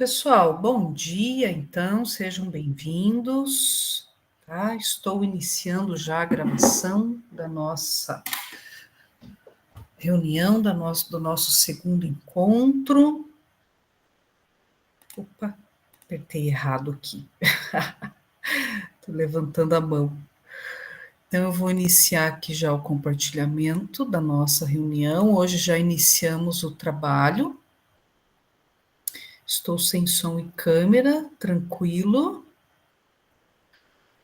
Pessoal, bom dia, então, sejam bem-vindos, tá? Estou iniciando já a gravação da nossa reunião, do nosso segundo encontro. Opa, apertei errado aqui, estou levantando a mão. Então, eu vou iniciar aqui já o compartilhamento da nossa reunião. Hoje já iniciamos o trabalho. Estou sem som e câmera, tranquilo,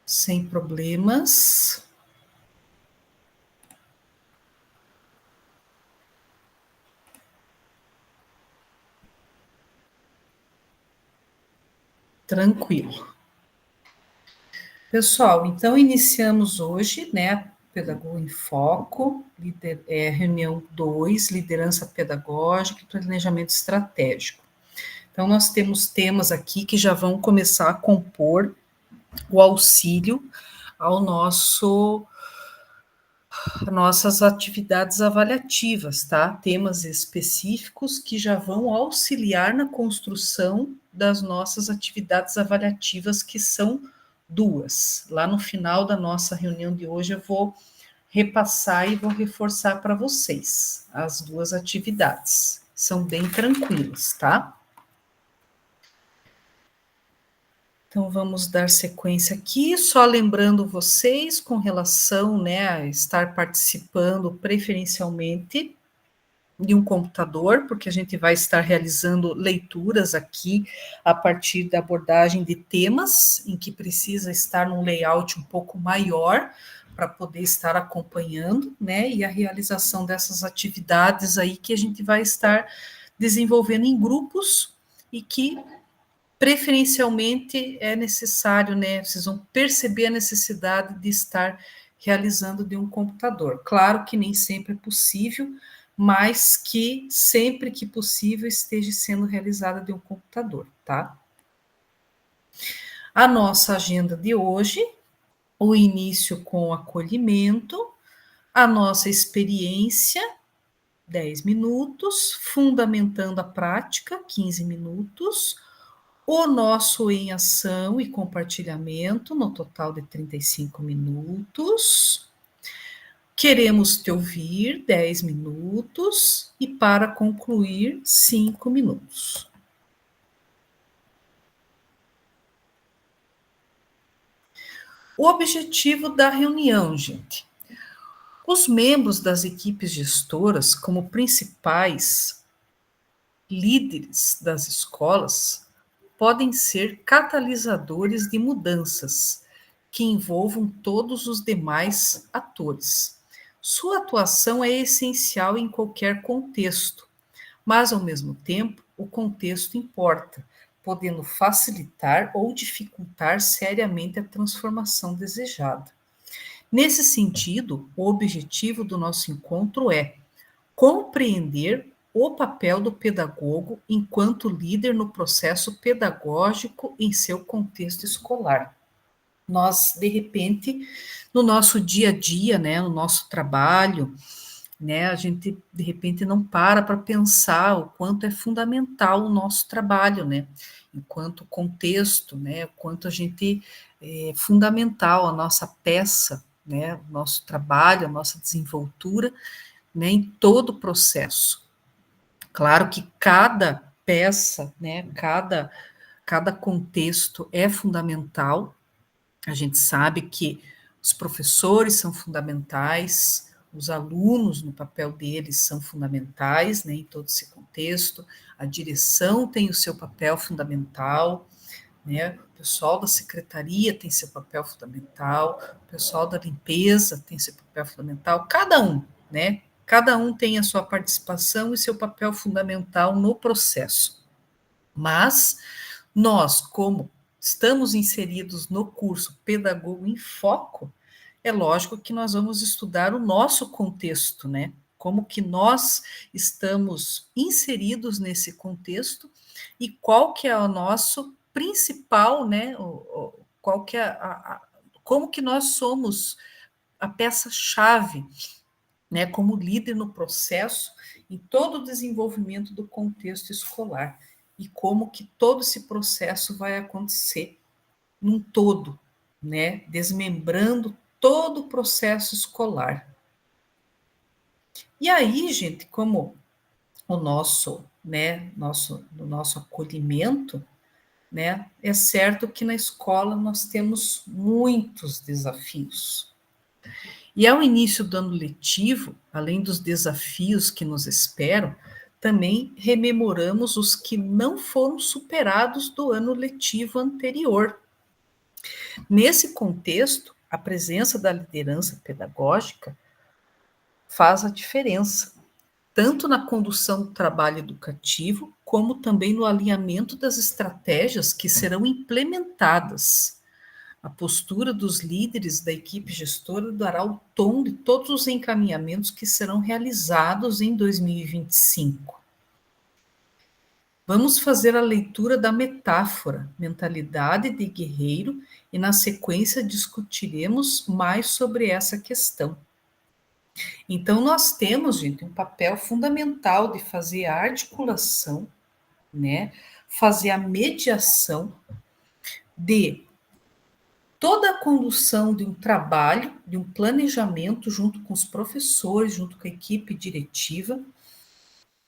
sem problemas. Tranquilo. Pessoal, então iniciamos hoje, né, Pedagogo em Foco, reunião 2, liderança pedagógica e planejamento estratégico. Então, nós temos temas aqui que já vão começar a compor o auxílio ao nossas atividades avaliativas, tá? Temas específicos que já vão auxiliar na construção das nossas atividades avaliativas, que são duas. Lá no final da nossa reunião de hoje, eu vou repassar e vou reforçar para vocês as duas atividades. São bem tranquilas, tá? Então, vamos dar sequência aqui, só lembrando vocês com relação, né, a estar participando preferencialmente de um computador, porque a gente vai estar realizando leituras aqui a partir da abordagem de temas, em que precisa estar num layout um pouco maior, para poder estar acompanhando, né, e a realização dessas atividades aí que a gente vai estar desenvolvendo em grupos e que preferencialmente é necessário, né? Vocês vão perceber a necessidade de estar realizando de um computador. Claro que nem sempre é possível, mas que sempre que possível esteja sendo realizada de um computador, tá? A nossa agenda de hoje, o início com o acolhimento, a nossa experiência, 10 minutos, fundamentando a prática, 15 minutos, o nosso em ação e compartilhamento, no total de 35 minutos. Queremos te ouvir, 10 minutos. E para concluir, 5 minutos. O objetivo da reunião, gente. Os membros das equipes gestoras, como principais líderes das escolas, podem ser catalisadores de mudanças que envolvam todos os demais atores. Sua atuação é essencial em qualquer contexto, mas, ao mesmo tempo, o contexto importa, podendo facilitar ou dificultar seriamente a transformação desejada. Nesse sentido, o objetivo do nosso encontro é compreender o papel do pedagogo enquanto líder no processo pedagógico em seu contexto escolar. Nós, de repente, no nosso dia a dia, né, no nosso trabalho, né, a gente, de repente, não para pensar o quanto é fundamental o nosso trabalho, né, enquanto contexto, né, o quanto a gente é fundamental a nossa peça, né, o nosso trabalho, a nossa desenvoltura, né, em todo o processo. Claro que cada peça, né, cada contexto é fundamental. A gente sabe que os professores são fundamentais, os alunos, no papel deles, são fundamentais, né, em todo esse contexto. A direção tem o seu papel fundamental, né, o pessoal da secretaria tem seu papel fundamental, o pessoal da limpeza tem seu papel fundamental, cada um, né? Cada um tem a sua participação e seu papel fundamental no processo. Mas nós, como estamos inseridos no curso Pedagogo em Foco, é lógico que nós vamos estudar o nosso contexto, né? Como que nós estamos inseridos nesse contexto e qual que é o nosso principal, né? Qual que é como que nós somos a peça-chave, né? Como líder no processo em todo o desenvolvimento do contexto escolar. e como que todo esse processo vai acontecer num todo, né? Desmembrando todo o processo escolar. E aí, gente, como o nosso, né, nosso acolhimento, né, é certo que na escola nós temos muitos desafios. E ao início do ano letivo, além dos desafios que nos esperam, também rememoramos os que não foram superados do ano letivo anterior. Nesse contexto, a presença da liderança pedagógica faz a diferença, tanto na condução do trabalho educativo, como também no alinhamento das estratégias que serão implementadas. A postura dos líderes da equipe gestora dará o tom de todos os encaminhamentos que serão realizados em 2025. Vamos fazer a leitura da metáfora, mentalidade de guerreiro, e na sequência discutiremos mais sobre essa questão. Então, nós temos, gente, um papel fundamental de fazer a articulação, né? Fazer a mediação de toda a condução de um trabalho, de um planejamento junto com os professores, junto com a equipe diretiva,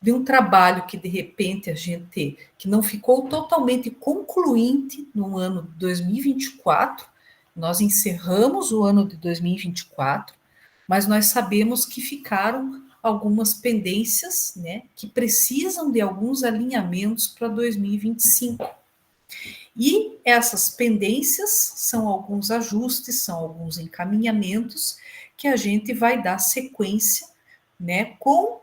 de um trabalho que de repente a gente que não ficou totalmente concluinte no ano de 2024. Nós encerramos o ano de 2024, mas nós sabemos que ficaram algumas pendências, né, que precisam de alguns alinhamentos para 2025. E essas pendências são alguns ajustes, são alguns encaminhamentos que a gente vai dar sequência, né, com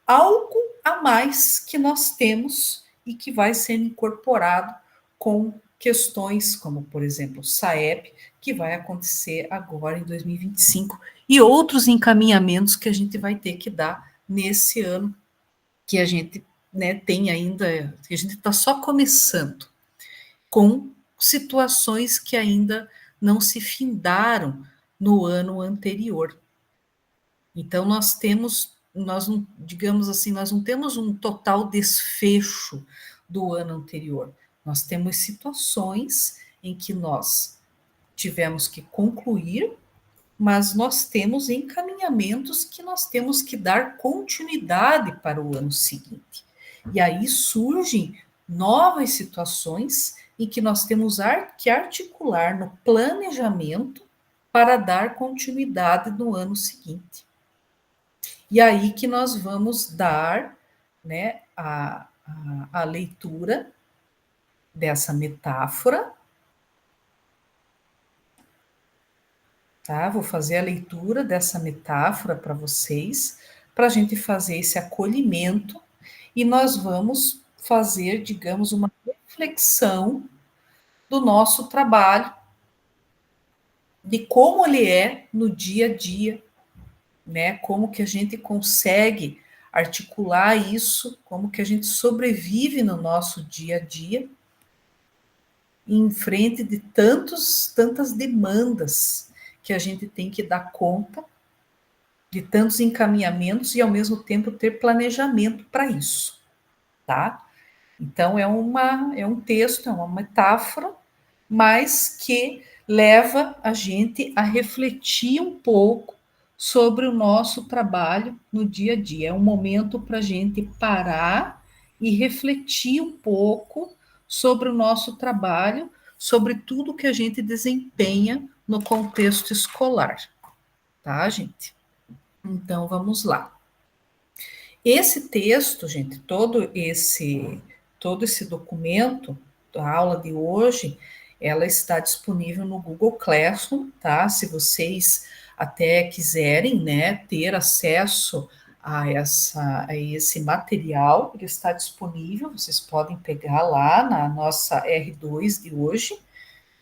algo a mais que nós temos e que vai sendo incorporado com questões como, por exemplo, o SAEP, que vai acontecer agora em 2025, e outros encaminhamentos que a gente vai ter que dar nesse ano, que a gente, né, tem ainda, que a gente está só começando, com situações que ainda não se findaram no ano anterior. Então, nós não, digamos assim, nós não temos um total desfecho do ano anterior. Nós temos situações em que nós tivemos que concluir, mas nós temos encaminhamentos que nós temos que dar continuidade para o ano seguinte. E aí surgem novas situações em que nós temos que articular no planejamento para dar continuidade no ano seguinte. E aí que nós vamos dar, né, a leitura dessa metáfora, tá? Vou fazer a leitura dessa metáfora para vocês, para a gente fazer esse acolhimento, e nós vamos fazer, digamos, uma reflexão do nosso trabalho, de como ele é no dia a dia, né? Como que a gente consegue articular isso, como que a gente sobrevive no nosso dia a dia, em frente de tantas demandas que a gente tem que dar conta, de tantos encaminhamentos e ao mesmo tempo ter planejamento para isso, tá? Então é um texto, é uma metáfora, mas que leva a gente a refletir um pouco sobre o nosso trabalho no dia a dia. É um momento para a gente parar e refletir um pouco sobre o nosso trabalho, sobre tudo que a gente desempenha no contexto escolar, tá, gente? Então vamos lá. Esse texto, gente, todo esse documento da aula de hoje, ela está disponível no Google Classroom, tá? Se vocês até quiserem, né, ter acesso a esse material, ele está disponível, vocês podem pegar lá na nossa R2 de hoje.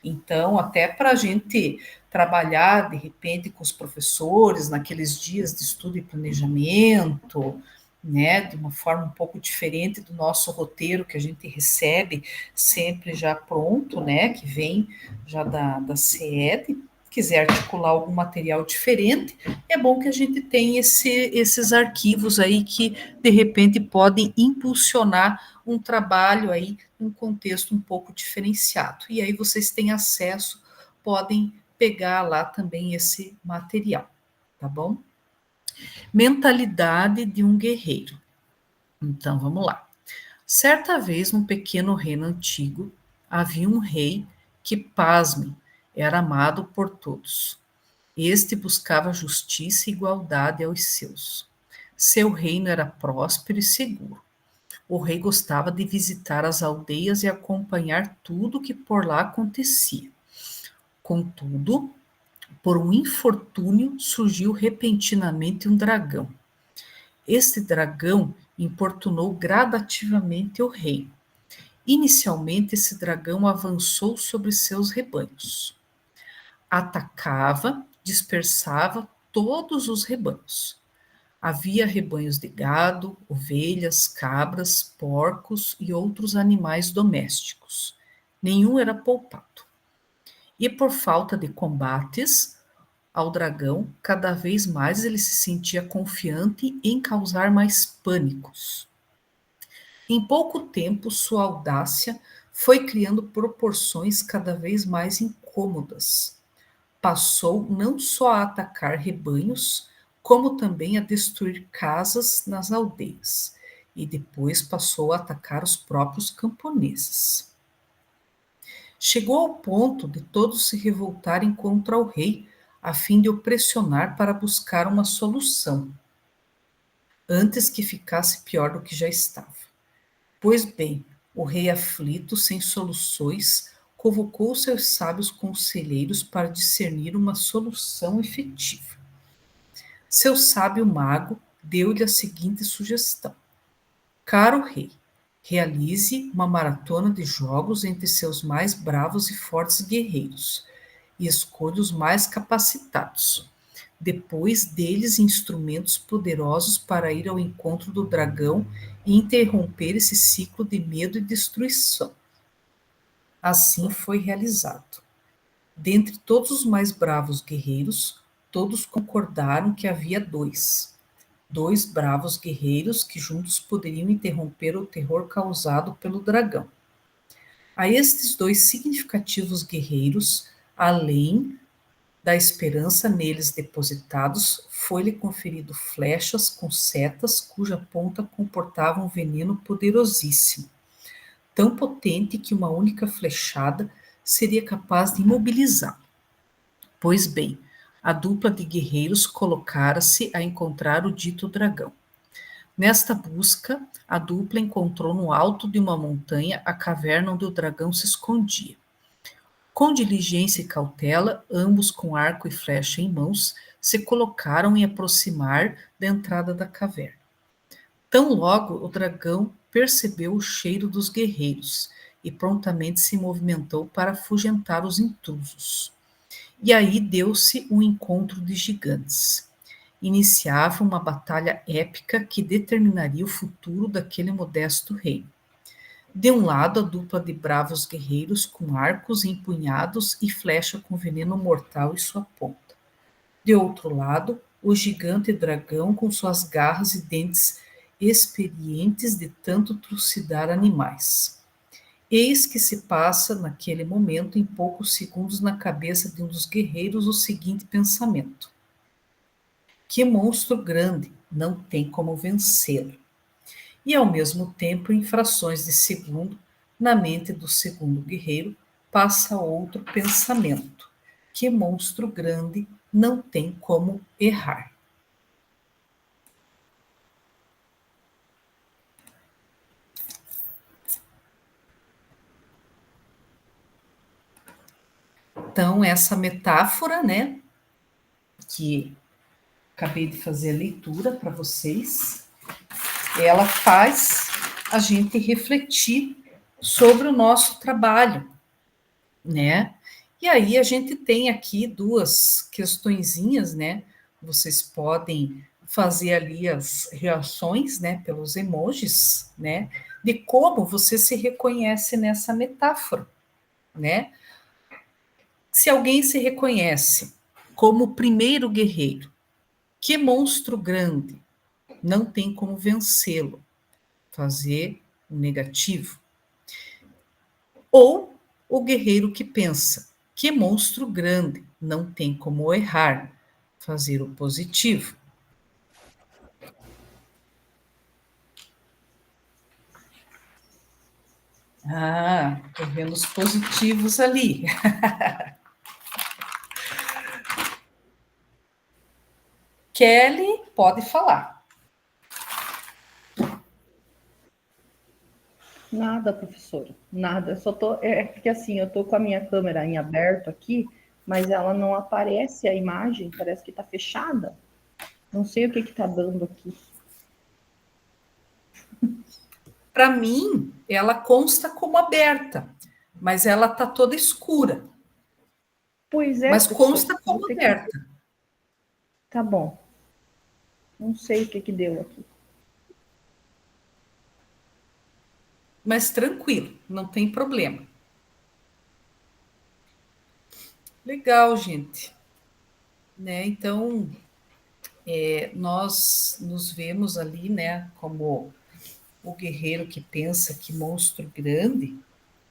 Então, até para a gente trabalhar, de repente, com os professores, naqueles dias de estudo e planejamento, né, de uma forma um pouco diferente do nosso roteiro que a gente recebe sempre já pronto, né, que vem já da CED, quiser articular algum material diferente, é bom que a gente tenha esses arquivos aí que, de repente, podem impulsionar um trabalho aí, um contexto um pouco diferenciado. E aí vocês têm acesso, podem pegar lá também esse material, tá bom? Mentalidade de um guerreiro. Então, vamos lá. Certa vez, num pequeno reino antigo, havia um rei que, pasme, era amado por todos. Este buscava justiça e igualdade aos seus. Seu reino era próspero e seguro. O rei gostava de visitar as aldeias e acompanhar tudo o que por lá acontecia. Contudo, por um infortúnio, surgiu repentinamente um dragão. Este dragão importunou gradativamente o rei. Inicialmente, esse dragão avançou sobre seus rebanhos. Atacava, dispersava todos os rebanhos. Havia rebanhos de gado, ovelhas, cabras, porcos e outros animais domésticos. Nenhum era poupado. E por falta de combates ao dragão, cada vez mais ele se sentia confiante em causar mais pânicos. Em pouco tempo, sua audácia foi criando proporções cada vez mais incômodas. Passou não só a atacar rebanhos, como também a destruir casas nas aldeias, e depois passou a atacar os próprios camponeses. Chegou ao ponto de todos se revoltarem contra o rei, a fim de o pressionar para buscar uma solução, antes que ficasse pior do que já estava. Pois bem, o rei aflito, sem soluções, convocou seus sábios conselheiros para discernir uma solução efetiva. Seu sábio mago deu-lhe a seguinte sugestão: Caro rei, realize uma maratona de jogos entre seus mais bravos e fortes guerreiros e escolha os mais capacitados. Depois deles instrumentos poderosos para ir ao encontro do dragão e interromper esse ciclo de medo e destruição. Assim foi realizado. Dentre todos os mais bravos guerreiros, todos concordaram que havia dois bravos guerreiros que juntos poderiam interromper o terror causado pelo dragão. A estes dois significativos guerreiros, além da esperança neles depositados, foi-lhe conferido flechas com setas cuja ponta comportava um veneno poderosíssimo, tão potente que uma única flechada seria capaz de imobilizá-lo. Pois bem, a dupla de guerreiros colocara-se a encontrar o dito dragão. Nesta busca, a dupla encontrou no alto de uma montanha a caverna onde o dragão se escondia. Com diligência e cautela, ambos com arco e flecha em mãos, se colocaram em aproximar da entrada da caverna. Tão logo o dragão percebeu o cheiro dos guerreiros e prontamente se movimentou para afugentar os intrusos. E aí deu-se um encontro de gigantes. Iniciava uma batalha épica que determinaria o futuro daquele modesto reino. De um lado, a dupla de bravos guerreiros com arcos empunhados e flecha com veneno mortal em sua ponta. De outro lado, o gigante dragão com suas garras e dentes experientes de tanto trucidar animais. Eis que se passa, naquele momento, em poucos segundos, na cabeça de um dos guerreiros o seguinte pensamento: que monstro grande, não tem como vencê-lo. E, ao mesmo tempo, em frações de segundo, na mente do segundo guerreiro, passa outro pensamento: que monstro grande, não tem como errar. Então, essa metáfora, né, que acabei de fazer a leitura para vocês, ela faz a gente refletir sobre o nosso trabalho, né? E aí a gente tem aqui duas questõezinhas, né? Vocês podem fazer ali as reações, né, pelos emojis, né, de como você se reconhece nessa metáfora, né? Se alguém se reconhece como o primeiro guerreiro, que monstro grande, não tem como vencê-lo. Fazer o negativo. Ou o guerreiro que pensa, que monstro grande, não tem como errar, fazer o positivo. Ah, estou vendo os positivos ali. Kelly, pode falar. Nada, professora, nada. Eu só tô. Porque assim, eu tô com a minha câmera em aberto aqui, mas ela não aparece a imagem, parece que tá fechada. Não sei o que que tá dando aqui. Para mim, ela consta como aberta, mas ela está toda escura. Pois é, Mas professora. consta Vou como ter que. aberta. Tá bom. Não sei o que que deu aqui. Mas tranquilo, não tem problema. Legal, gente. Né? Então, nós nos vemos ali, né, como o guerreiro que pensa que monstro grande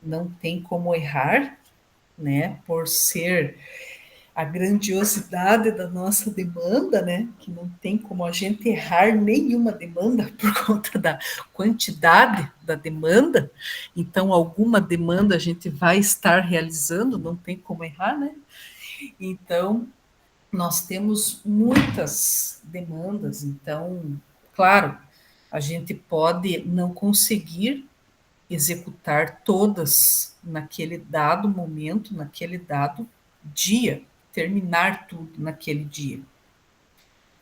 não tem como errar, né, por ser a grandiosidade da nossa demanda, né, que não tem como a gente errar nenhuma demanda por conta da quantidade da demanda. Então, alguma demanda a gente vai estar realizando, não tem como errar, né? Então, nós temos muitas demandas, então, claro, a gente pode não conseguir executar todas naquele dado momento, naquele dado dia, terminar tudo naquele dia.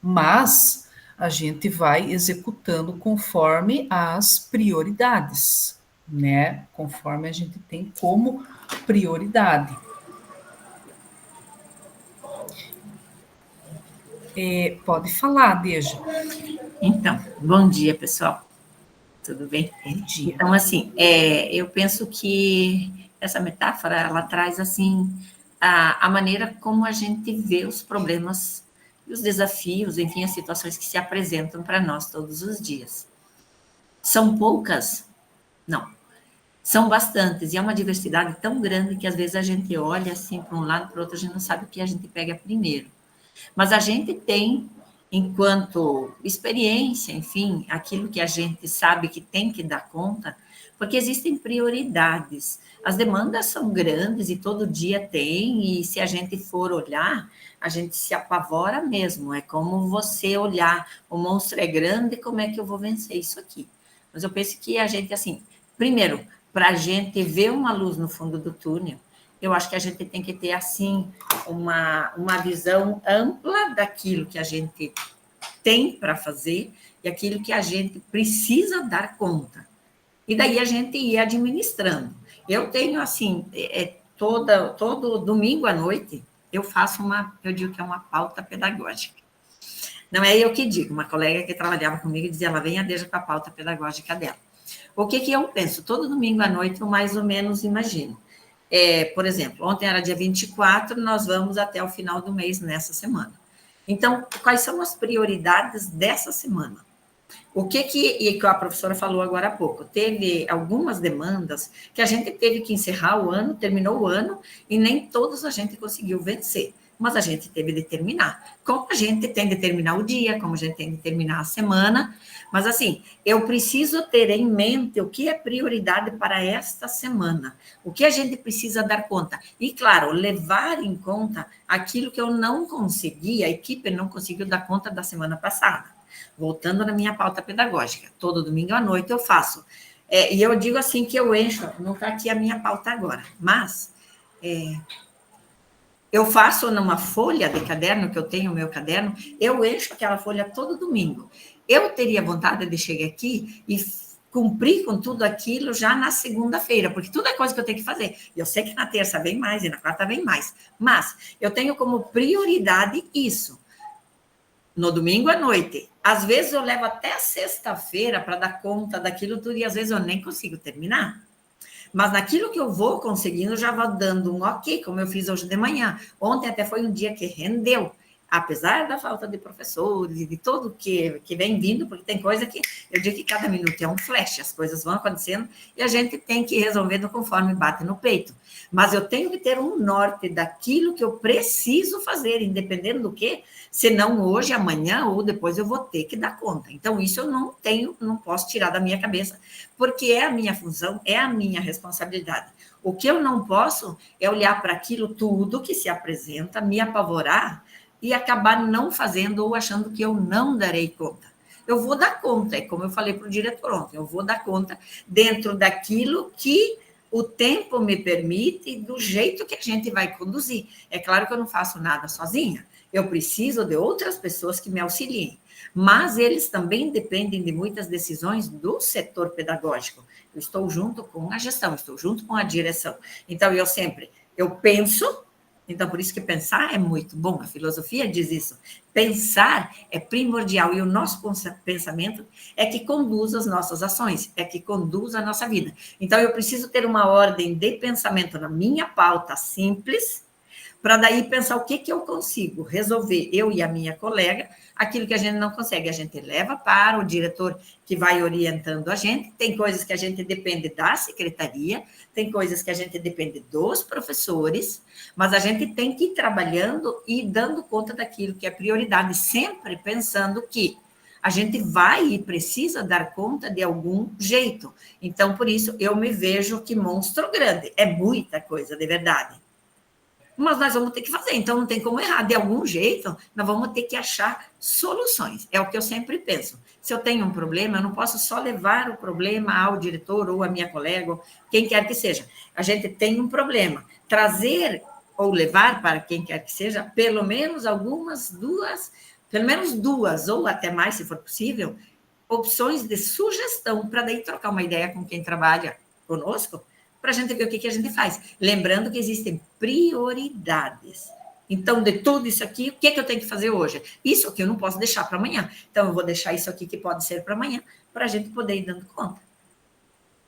Mas a gente vai executando conforme as prioridades, né? Conforme a gente tem como prioridade. Pode falar, Deja. Então, bom dia, pessoal. Tudo bem? Bom dia. Então, assim, eu penso que essa metáfora, ela traz, assim, a maneira como a gente vê os problemas e os desafios, enfim, as situações que se apresentam para nós todos os dias. São poucas? Não. São bastantes, e é uma diversidade tão grande que às vezes a gente olha assim para um lado, para o outro, a gente não sabe o que a gente pega primeiro. Mas a gente tem, enquanto experiência, enfim, aquilo que a gente sabe que tem que dar conta, porque existem prioridades. As demandas são grandes e todo dia tem, e se a gente for olhar, a gente se apavora mesmo. É como você olhar, o monstro é grande, como é que eu vou vencer isso aqui? Mas eu penso que a gente, assim, primeiro, para a gente ver uma luz no fundo do túnel, eu acho que a gente tem que ter, assim, uma visão ampla daquilo que a gente tem para fazer e aquilo que a gente precisa dar conta. E daí a gente ia administrando. Eu tenho, assim, todo domingo à noite, eu faço eu digo que é uma pauta pedagógica. Não é eu que digo, uma colega que trabalhava comigo dizia, ela vem a Deja com a pauta pedagógica dela. O que que eu penso? Todo domingo à noite eu mais ou menos imagino. Por exemplo, ontem era dia 24, nós vamos até o final do mês nessa semana. Então, quais são as prioridades dessa semana? O que a professora falou agora há pouco? Teve algumas demandas que a gente teve que encerrar o ano, terminou o ano, e nem todos a gente conseguiu vencer. Mas a gente teve de terminar. Como a gente tem de terminar o dia, como a gente tem de terminar a semana. Mas, assim, eu preciso ter em mente o que é prioridade para esta semana. O que a gente precisa dar conta. E, claro, levar em conta aquilo que eu não consegui, a equipe não conseguiu dar conta da semana passada. Voltando na minha pauta pedagógica, todo domingo à noite eu faço. E eu digo assim que eu encho, não está aqui a minha pauta agora, mas eu faço numa folha de caderno, que eu tenho o meu caderno, eu encho aquela folha todo domingo. Eu teria vontade de chegar aqui e cumprir com tudo aquilo já na segunda-feira, porque tudo é coisa que eu tenho que fazer. Eu sei que na terça vem mais e na quarta vem mais, mas eu tenho como prioridade isso. No domingo à noite. Às vezes eu levo até a sexta-feira para dar conta daquilo tudo e às vezes eu nem consigo terminar. Mas naquilo que eu vou conseguindo, eu já vou dando um ok, como eu fiz hoje de manhã. Ontem até foi um dia que rendeu. apesar da falta de professores e de tudo que vem vindo, porque tem coisa que eu digo que cada minuto é um flash, as coisas vão acontecendo e a gente tem que ir resolvendo conforme bate no peito. Mas eu tenho que ter um norte daquilo que eu preciso fazer, independente do que, senão hoje, amanhã ou depois eu vou ter que dar conta. Então, isso eu não posso tirar da minha cabeça, porque é a minha função, é a minha responsabilidade. O que eu não posso é olhar para aquilo tudo que se apresenta, me apavorar e acabar não fazendo ou achando que eu não darei conta. Eu vou dar conta, é como eu falei para o diretor ontem, eu vou dar conta dentro daquilo que o tempo me permite e do jeito que a gente vai conduzir. É claro que eu não faço nada sozinha, eu preciso de outras pessoas que me auxiliem, mas eles também dependem de muitas decisões do setor pedagógico. Eu estou junto com a gestão, estou junto com a direção. Então, eu penso. Então, por isso que pensar é muito bom, a filosofia diz isso. Pensar é primordial e o nosso pensamento é que conduz as nossas ações, é que conduz a nossa vida. Então, eu preciso ter uma ordem de pensamento na minha pauta simples, para daí pensar o que eu consigo resolver, eu e a minha colega, aquilo que a gente não consegue, a gente leva para o diretor que vai orientando a gente, tem coisas que a gente depende da secretaria, tem coisas que a gente depende dos professores, mas a gente tem que ir trabalhando e dando conta daquilo que é prioridade, sempre pensando que a gente vai e precisa dar conta de algum jeito. Então, por isso, eu me vejo que monstro grande, é muita coisa, de verdade. Mas nós vamos ter que fazer, então não tem como errar. De algum jeito, nós vamos ter que achar soluções. É o que eu sempre penso. Se eu tenho um problema, eu não posso só levar o problema ao diretor ou à minha colega, ou quem quer que seja. A gente tem um problema. Trazer ou levar para quem quer que seja, pelo menos duas, ou até mais, se for possível, opções de sugestão, para daí trocar uma ideia com quem trabalha conosco, para a gente ver o que a gente faz. Lembrando que existem prioridades. Então, de tudo isso aqui, o que eu tenho que fazer hoje? Isso aqui eu não posso deixar para amanhã. Então, eu vou deixar isso aqui que pode ser para amanhã, para a gente poder ir dando conta.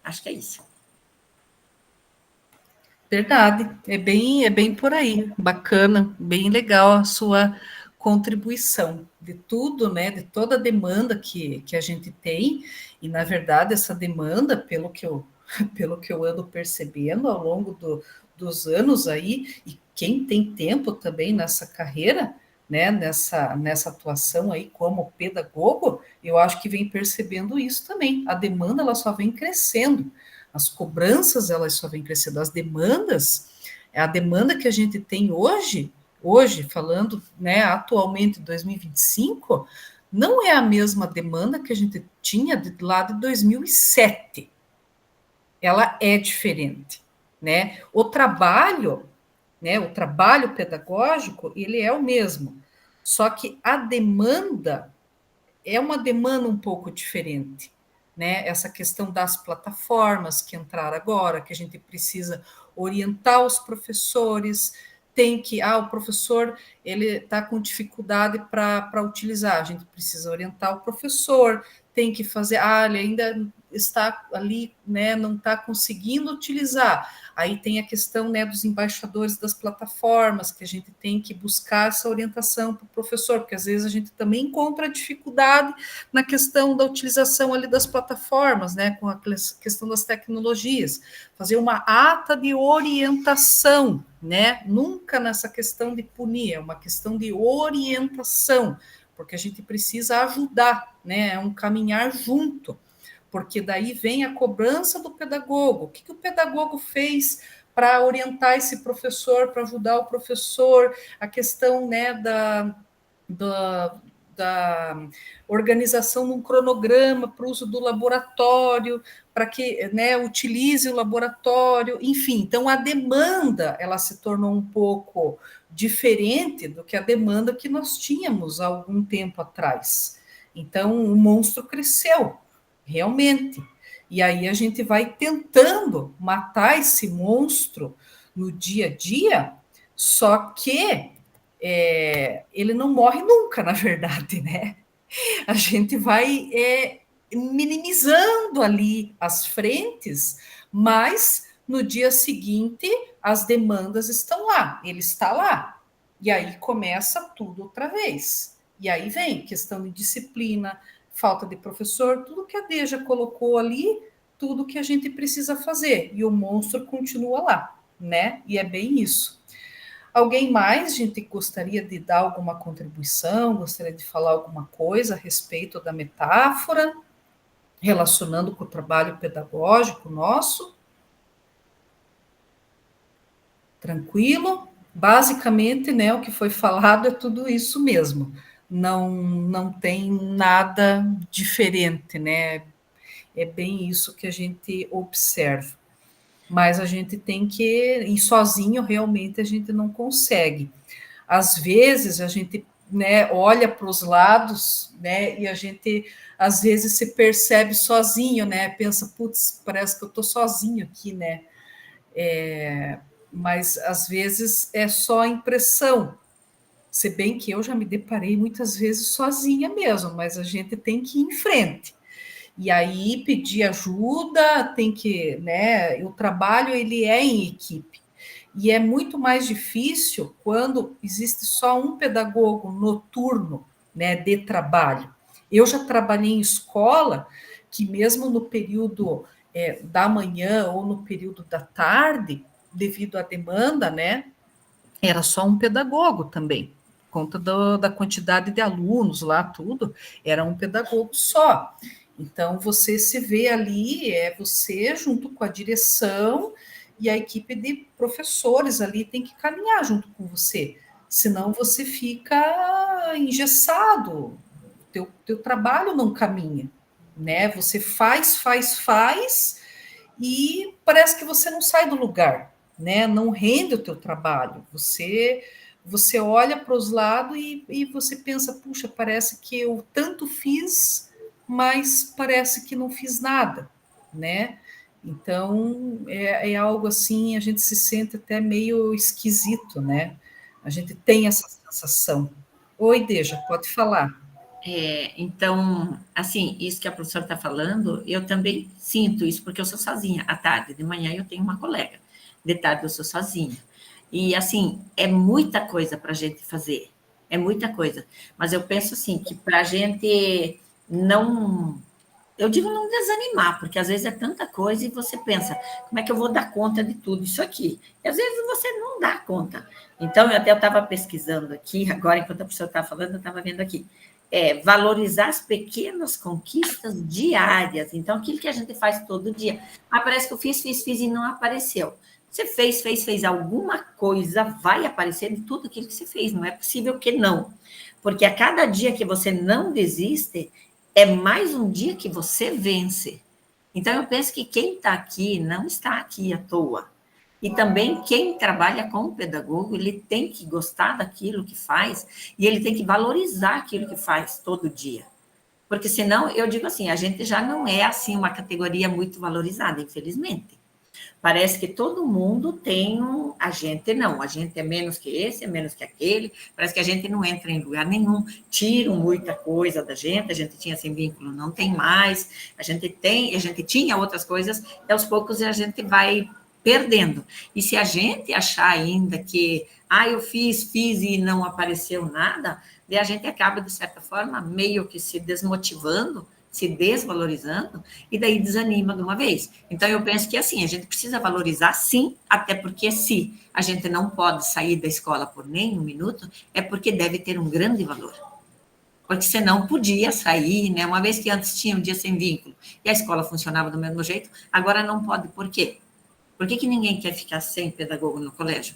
Acho que é isso. Verdade, é bem por aí, bacana, bem legal a sua contribuição de tudo, né, de toda a demanda que a gente tem, e na verdade essa demanda, pelo que eu ando percebendo ao longo dos anos aí, e quem tem tempo também nessa carreira, né, nessa atuação aí como pedagogo, eu acho que vem percebendo isso também, a demanda ela só vem crescendo, as cobranças elas só vêm crescendo, as demandas, a demanda que a gente tem hoje falando, né, atualmente em 2025, não é a mesma demanda que a gente tinha lá de 2007. Ela é diferente, né? O trabalho pedagógico, ele é o mesmo, só que a demanda é uma demanda um pouco diferente, né? Essa questão das plataformas que entraram agora, que a gente precisa orientar os professores, tem que, o professor, ele está com dificuldade para utilizar, a gente precisa orientar o professor, tem que fazer, ele ainda está ali, né, não está conseguindo utilizar. Aí tem a questão, né, dos embaixadores das plataformas, que a gente tem que buscar essa orientação para o professor, porque às vezes a gente também encontra dificuldade na questão da utilização ali das plataformas, né, com a questão das tecnologias. Fazer uma ata de orientação, né, nunca nessa questão de punir, é uma questão de orientação, porque a gente precisa ajudar, né, é um caminhar junto, porque daí vem a cobrança do pedagogo. O que o pedagogo fez para orientar esse professor, para ajudar o professor, a questão, né, da organização de um cronograma para o uso do laboratório, para que, né, utilize o laboratório, enfim. Então, a demanda ela se tornou um pouco diferente do que a demanda que nós tínhamos há algum tempo atrás. Então, o monstro cresceu, realmente. E aí a gente vai tentando matar esse monstro no dia a dia, só que ele não morre nunca, na verdade, né? A gente vai minimizando ali as frentes, mas no dia seguinte as demandas estão lá, ele está lá, E aí começa tudo outra vez. E aí vem questão de disciplina, falta de professor, tudo que a Deja colocou ali, tudo que a gente precisa fazer. E o monstro continua lá, né? E é bem isso. Alguém mais, gente, gostaria de dar alguma contribuição, gostaria de falar alguma coisa a respeito da metáfora, relacionando com o trabalho pedagógico nosso? Tranquilo? Basicamente, né, o que foi falado é tudo isso mesmo. Não tem nada diferente, né? É bem isso que a gente observa. Mas a gente tem que ir sozinho, realmente a gente não consegue. Às vezes a gente, né, olha para os lados, né, e a gente às vezes se percebe sozinho, né? Pensa, putz, parece que eu estou sozinho aqui, né? Mas às vezes é só a impressão. Se bem que eu já me deparei muitas vezes sozinha mesmo, mas a gente tem que ir em frente. E aí pedir ajuda, tem que, né? O trabalho ele é em equipe. E é muito mais difícil quando existe só um pedagogo noturno, né, de trabalho. Eu já trabalhei em escola que mesmo no período da manhã ou no período da tarde, devido à demanda, né, era só um pedagogo também, por conta da quantidade de alunos lá, tudo, era um pedagogo só. Então, você se vê ali, é você junto com a direção e a equipe de professores ali tem que caminhar junto com você, senão você fica engessado, teu trabalho não caminha, né? Você faz, e parece que você não sai do lugar, né? Não rende o teu trabalho. Você olha para os lados e você pensa, puxa, parece que eu tanto fiz, mas parece que não fiz nada, né? Então é algo assim, a gente se sente até meio esquisito, né? A gente tem essa sensação. Oi, Deja, pode falar. Então, assim, isso que a professora está falando, eu também sinto isso, porque eu sou sozinha. À tarde, de manhã, eu tenho uma colega. De tarde, eu sou sozinha. E, assim, é muita coisa para a gente fazer. É muita coisa. Mas eu penso, assim, que para a gente não. Eu digo não desanimar, porque às vezes é tanta coisa e você pensa, como é que eu vou dar conta de tudo isso aqui? E às vezes você não dá conta. Então, eu estava pesquisando aqui, agora, enquanto a professora estava falando, eu estava vendo aqui valorizar as pequenas conquistas diárias. Então, aquilo que a gente faz todo dia. Ah, parece que eu fiz e não apareceu. Você fez alguma coisa, vai aparecer de tudo aquilo que você fez. Não é possível que não. Porque a cada dia que você não desiste, é mais um dia que você vence. Então, eu penso que quem está aqui não está aqui à toa. E também quem trabalha como pedagogo, ele tem que gostar daquilo que faz e ele tem que valorizar aquilo que faz todo dia. Porque senão, eu digo assim, a gente já não é assim uma categoria muito valorizada, infelizmente. Parece que todo mundo tem um. A gente não, a gente é menos que esse, é menos que aquele. Parece que a gente não entra em lugar nenhum, tiram muita coisa da gente. A gente tinha sem vínculo, não tem mais. A gente tinha outras coisas, e aos poucos a gente vai perdendo. E se a gente achar ainda que, eu fiz e não apareceu nada, daí a gente acaba, de certa forma, meio que se desmotivando, se desvalorizando, e daí desanima de uma vez. Então, eu penso que, assim, a gente precisa valorizar, sim, até porque se a gente não pode sair da escola por nem um minuto, é porque deve ter um grande valor. Porque senão podia sair, né? Uma vez que antes tinha um dia sem vínculo e a escola funcionava do mesmo jeito, agora não pode. Por quê? Por que ninguém quer ficar sem pedagogo no colégio?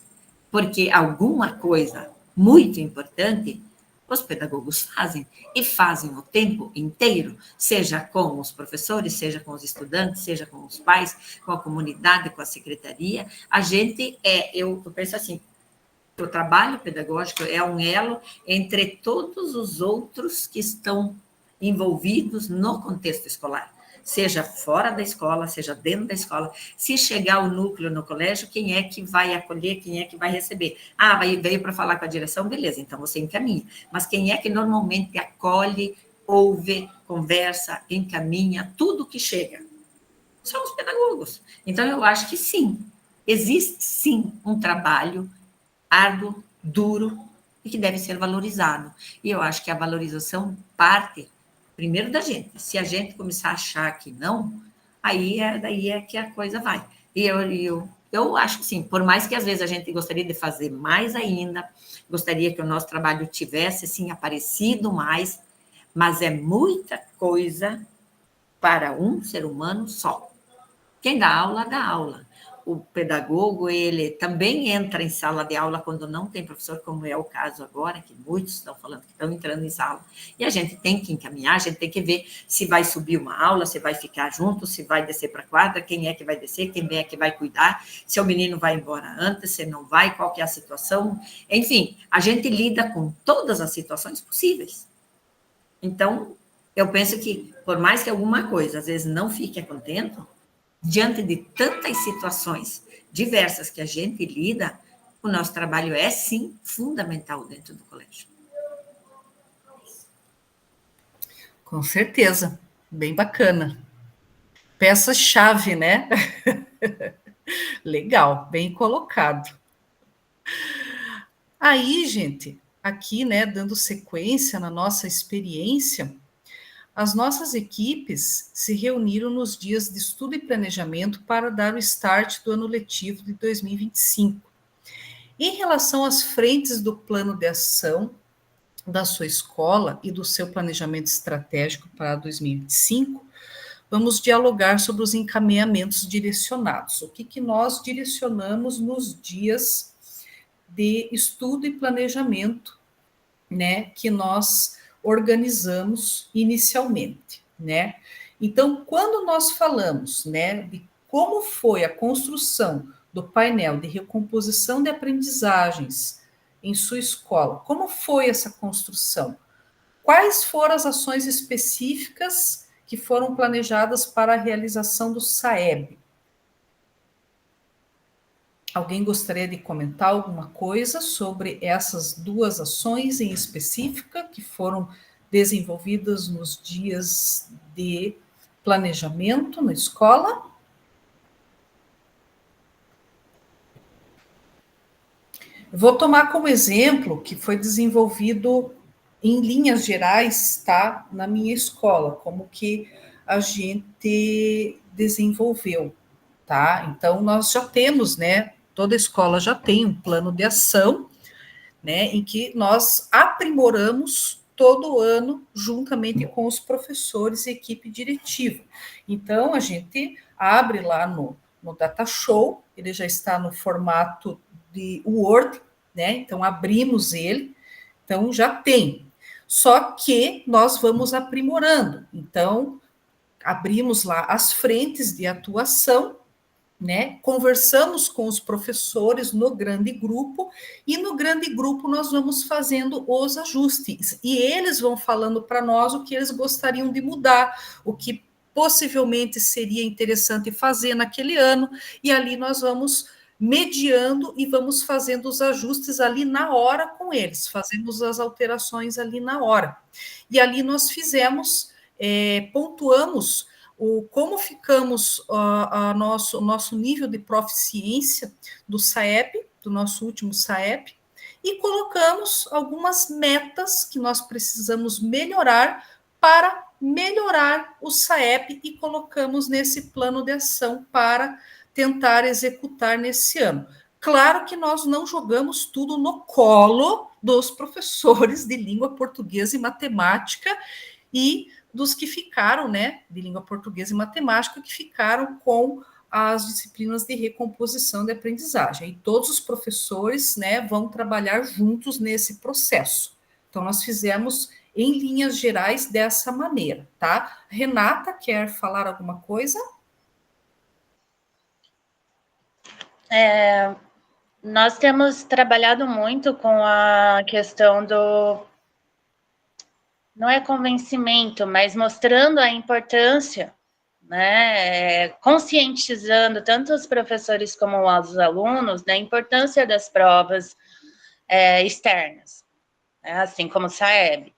Porque alguma coisa muito importante os pedagogos fazem, e fazem o tempo inteiro, seja com os professores, seja com os estudantes, seja com os pais, com a comunidade, com a secretaria. A gente eu penso assim, o trabalho pedagógico é um elo entre todos os outros que estão envolvidos no contexto escolar, seja fora da escola, seja dentro da escola. Se chegar o núcleo no colégio, quem é que vai acolher, quem é que vai receber? Veio para falar com a direção, beleza, então você encaminha. Mas quem é que normalmente acolhe, ouve, conversa, encaminha, tudo que chega? São os pedagogos. Então, eu acho que sim, existe sim um trabalho árduo, duro, e que deve ser valorizado. E eu acho que a valorização parte primeiro da gente. Se a gente começar a achar que não, daí é que a coisa vai. E eu acho que sim, por mais que às vezes a gente gostaria de fazer mais ainda, gostaria que o nosso trabalho tivesse, assim, aparecido mais, mas é muita coisa para um ser humano só. Quem dá aula, dá aula. O pedagogo, ele também entra em sala de aula quando não tem professor, como é o caso agora, que muitos estão falando que estão entrando em sala. E a gente tem que encaminhar, a gente tem que ver se vai subir uma aula, se vai ficar junto, se vai descer para a quadra, quem é que vai descer, quem é que vai cuidar, se o menino vai embora antes, se não vai, qual que é a situação. Enfim, a gente lida com todas as situações possíveis. Então, eu penso que, por mais que alguma coisa, às vezes, não fique contente, diante de tantas situações diversas que a gente lida, o nosso trabalho é, sim, fundamental dentro do colégio. Com certeza, bem bacana. Peça-chave, né? Legal, bem colocado. Aí, gente, aqui, né, dando sequência na nossa experiência, as nossas equipes se reuniram nos dias de estudo e planejamento para dar o start do ano letivo de 2025. Em relação às frentes do plano de ação da sua escola e do seu planejamento estratégico para 2025, vamos dialogar sobre os encaminhamentos direcionados. O que nós direcionamos nos dias de estudo e planejamento, né, que nós organizamos inicialmente, né? Então, quando nós falamos, né, de como foi a construção do painel de recomposição de aprendizagens em sua escola, como foi essa construção? Quais foram as ações específicas que foram planejadas para a realização do SAEB? Alguém gostaria de comentar alguma coisa sobre essas duas ações em específica que foram desenvolvidas nos dias de planejamento na escola? Vou tomar como exemplo que foi desenvolvido em linhas gerais, tá, na minha escola, como que a gente desenvolveu, tá? Então nós já temos, né, toda escola já tem um plano de ação, né, em que nós aprimoramos todo ano, juntamente com os professores e equipe diretiva. Então, a gente abre lá no Data Show, ele já está no formato de Word, né, então abrimos ele, então já tem. Só que nós vamos aprimorando. Então, abrimos lá as frentes de atuação, né? Conversamos com os professores no grande grupo e no grande grupo nós vamos fazendo os ajustes e eles vão falando para nós o que eles gostariam de mudar, o que possivelmente seria interessante fazer naquele ano e ali nós vamos mediando e vamos fazendo os ajustes ali na hora com eles, fazemos as alterações ali na hora. E ali nós fizemos, pontuamos como ficamos o nosso nível de proficiência do SAEP, do nosso último SAEP, e colocamos algumas metas que nós precisamos melhorar para melhorar o SAEP e colocamos nesse plano de ação para tentar executar nesse ano. Claro que nós não jogamos tudo no colo dos professores de língua portuguesa e matemática e dos que ficaram, né, de língua portuguesa e matemática, que ficaram com as disciplinas de recomposição de aprendizagem. E todos os professores, né, vão trabalhar juntos nesse processo. Então, nós fizemos em linhas gerais dessa maneira, tá? Renata, quer falar alguma coisa? Nós temos trabalhado muito com a questão do... Não é convencimento, mas mostrando a importância, né? Conscientizando tanto os professores como os alunos da importância das provas externas, né? Assim como o SAEB.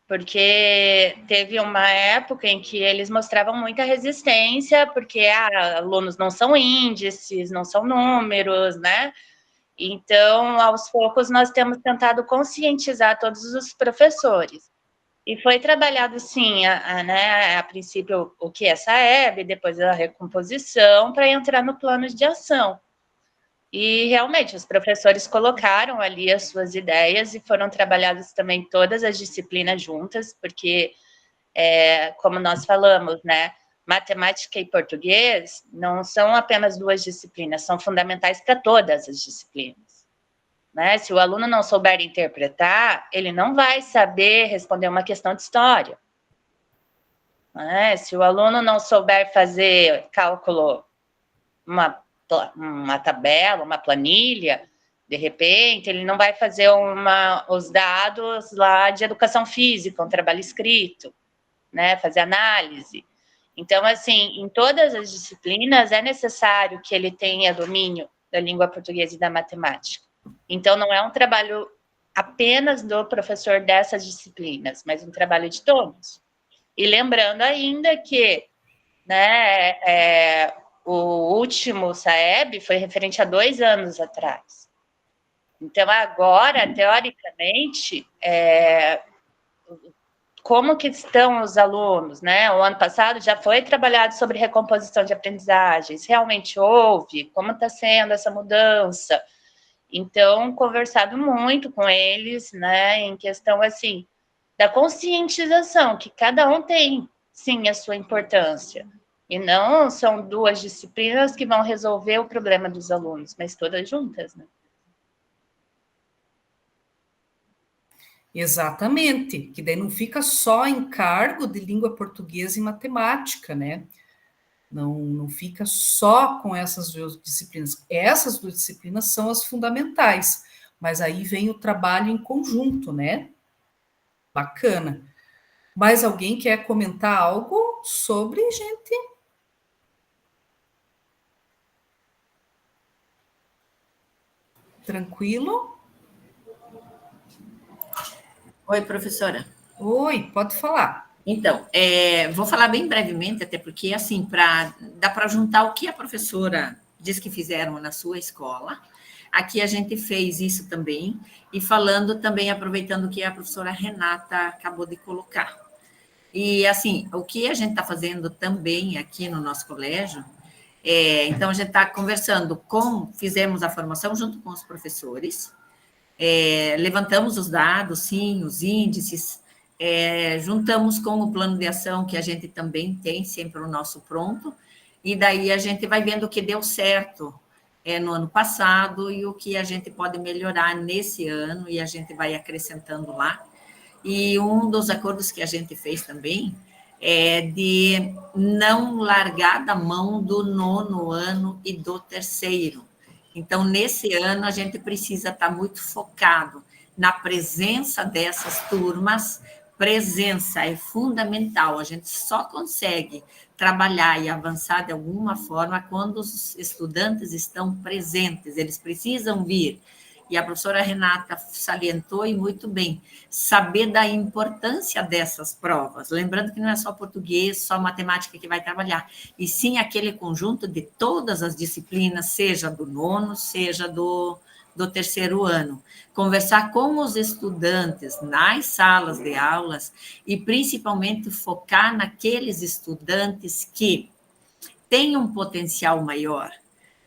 Porque teve uma época em que eles mostravam muita resistência, porque alunos não são índices, não são números, né? Então, aos poucos, nós temos tentado conscientizar todos os professores. E foi trabalhado, sim, né, a princípio, o que é SAEB, depois a recomposição, para entrar no plano de ação. E, realmente, os professores colocaram ali as suas ideias e foram trabalhadas também todas as disciplinas juntas, porque, como nós falamos, né, matemática e português não são apenas 2 disciplinas, são fundamentais para todas as disciplinas. Né? Se o aluno não souber interpretar, ele não vai saber responder uma questão de história. Né? Se o aluno não souber fazer cálculo, uma tabela, uma planilha, de repente, ele não vai fazer os dados lá de educação física, um trabalho escrito, né? Fazer análise. Então, assim, em todas as disciplinas é necessário que ele tenha domínio da língua portuguesa e da matemática. Então, não é um trabalho apenas do professor dessas disciplinas, mas um trabalho de todos. E lembrando ainda que, né, o último SAEB foi referente a 2 anos atrás. Então, agora, teoricamente, como que estão os alunos, né? O ano passado já foi trabalhado sobre recomposição de aprendizagens, realmente houve, como está sendo essa mudança? Então, conversado muito com eles, né, em questão, assim, da conscientização, que cada um tem, sim, a sua importância. E não são 2 disciplinas que vão resolver o problema dos alunos, mas todas juntas, né? Exatamente, que daí não fica só em cargo de língua portuguesa e matemática, né? Não fica só com essas 2 disciplinas. Essas 2 disciplinas são as fundamentais, mas aí vem o trabalho em conjunto, né? Bacana. Mais alguém quer comentar algo sobre, gente? Tranquilo? Oi, professora. Oi, pode falar. Então, vou falar bem brevemente, até porque, assim, dá para juntar o que a professora diz que fizeram na sua escola. Aqui a gente fez isso também, e falando também, aproveitando o que a professora Renata acabou de colocar. E, assim, o que a gente está fazendo também aqui no nosso colégio, então, a gente está conversando fizemos a formação junto com os professores, levantamos os dados, sim, os índices, juntamos com o plano de ação, que a gente também tem sempre o nosso pronto, e daí a gente vai vendo o que deu certo no ano passado e o que a gente pode melhorar nesse ano, e a gente vai acrescentando lá. E um dos acordos que a gente fez também é de não largar da mão do 9º ano e do 3º. Então, nesse ano, a gente precisa estar muito focado na presença dessas turmas. Presença é fundamental, a gente só consegue trabalhar e avançar de alguma forma quando os estudantes estão presentes, eles precisam vir. E a professora Renata salientou, e muito bem, saber da importância dessas provas, lembrando que não é só português, só matemática que vai trabalhar, e sim aquele conjunto de todas as disciplinas, seja do 9º, seja do 3º ano. Conversar com os estudantes nas salas de aulas e, principalmente, focar naqueles estudantes que têm um potencial maior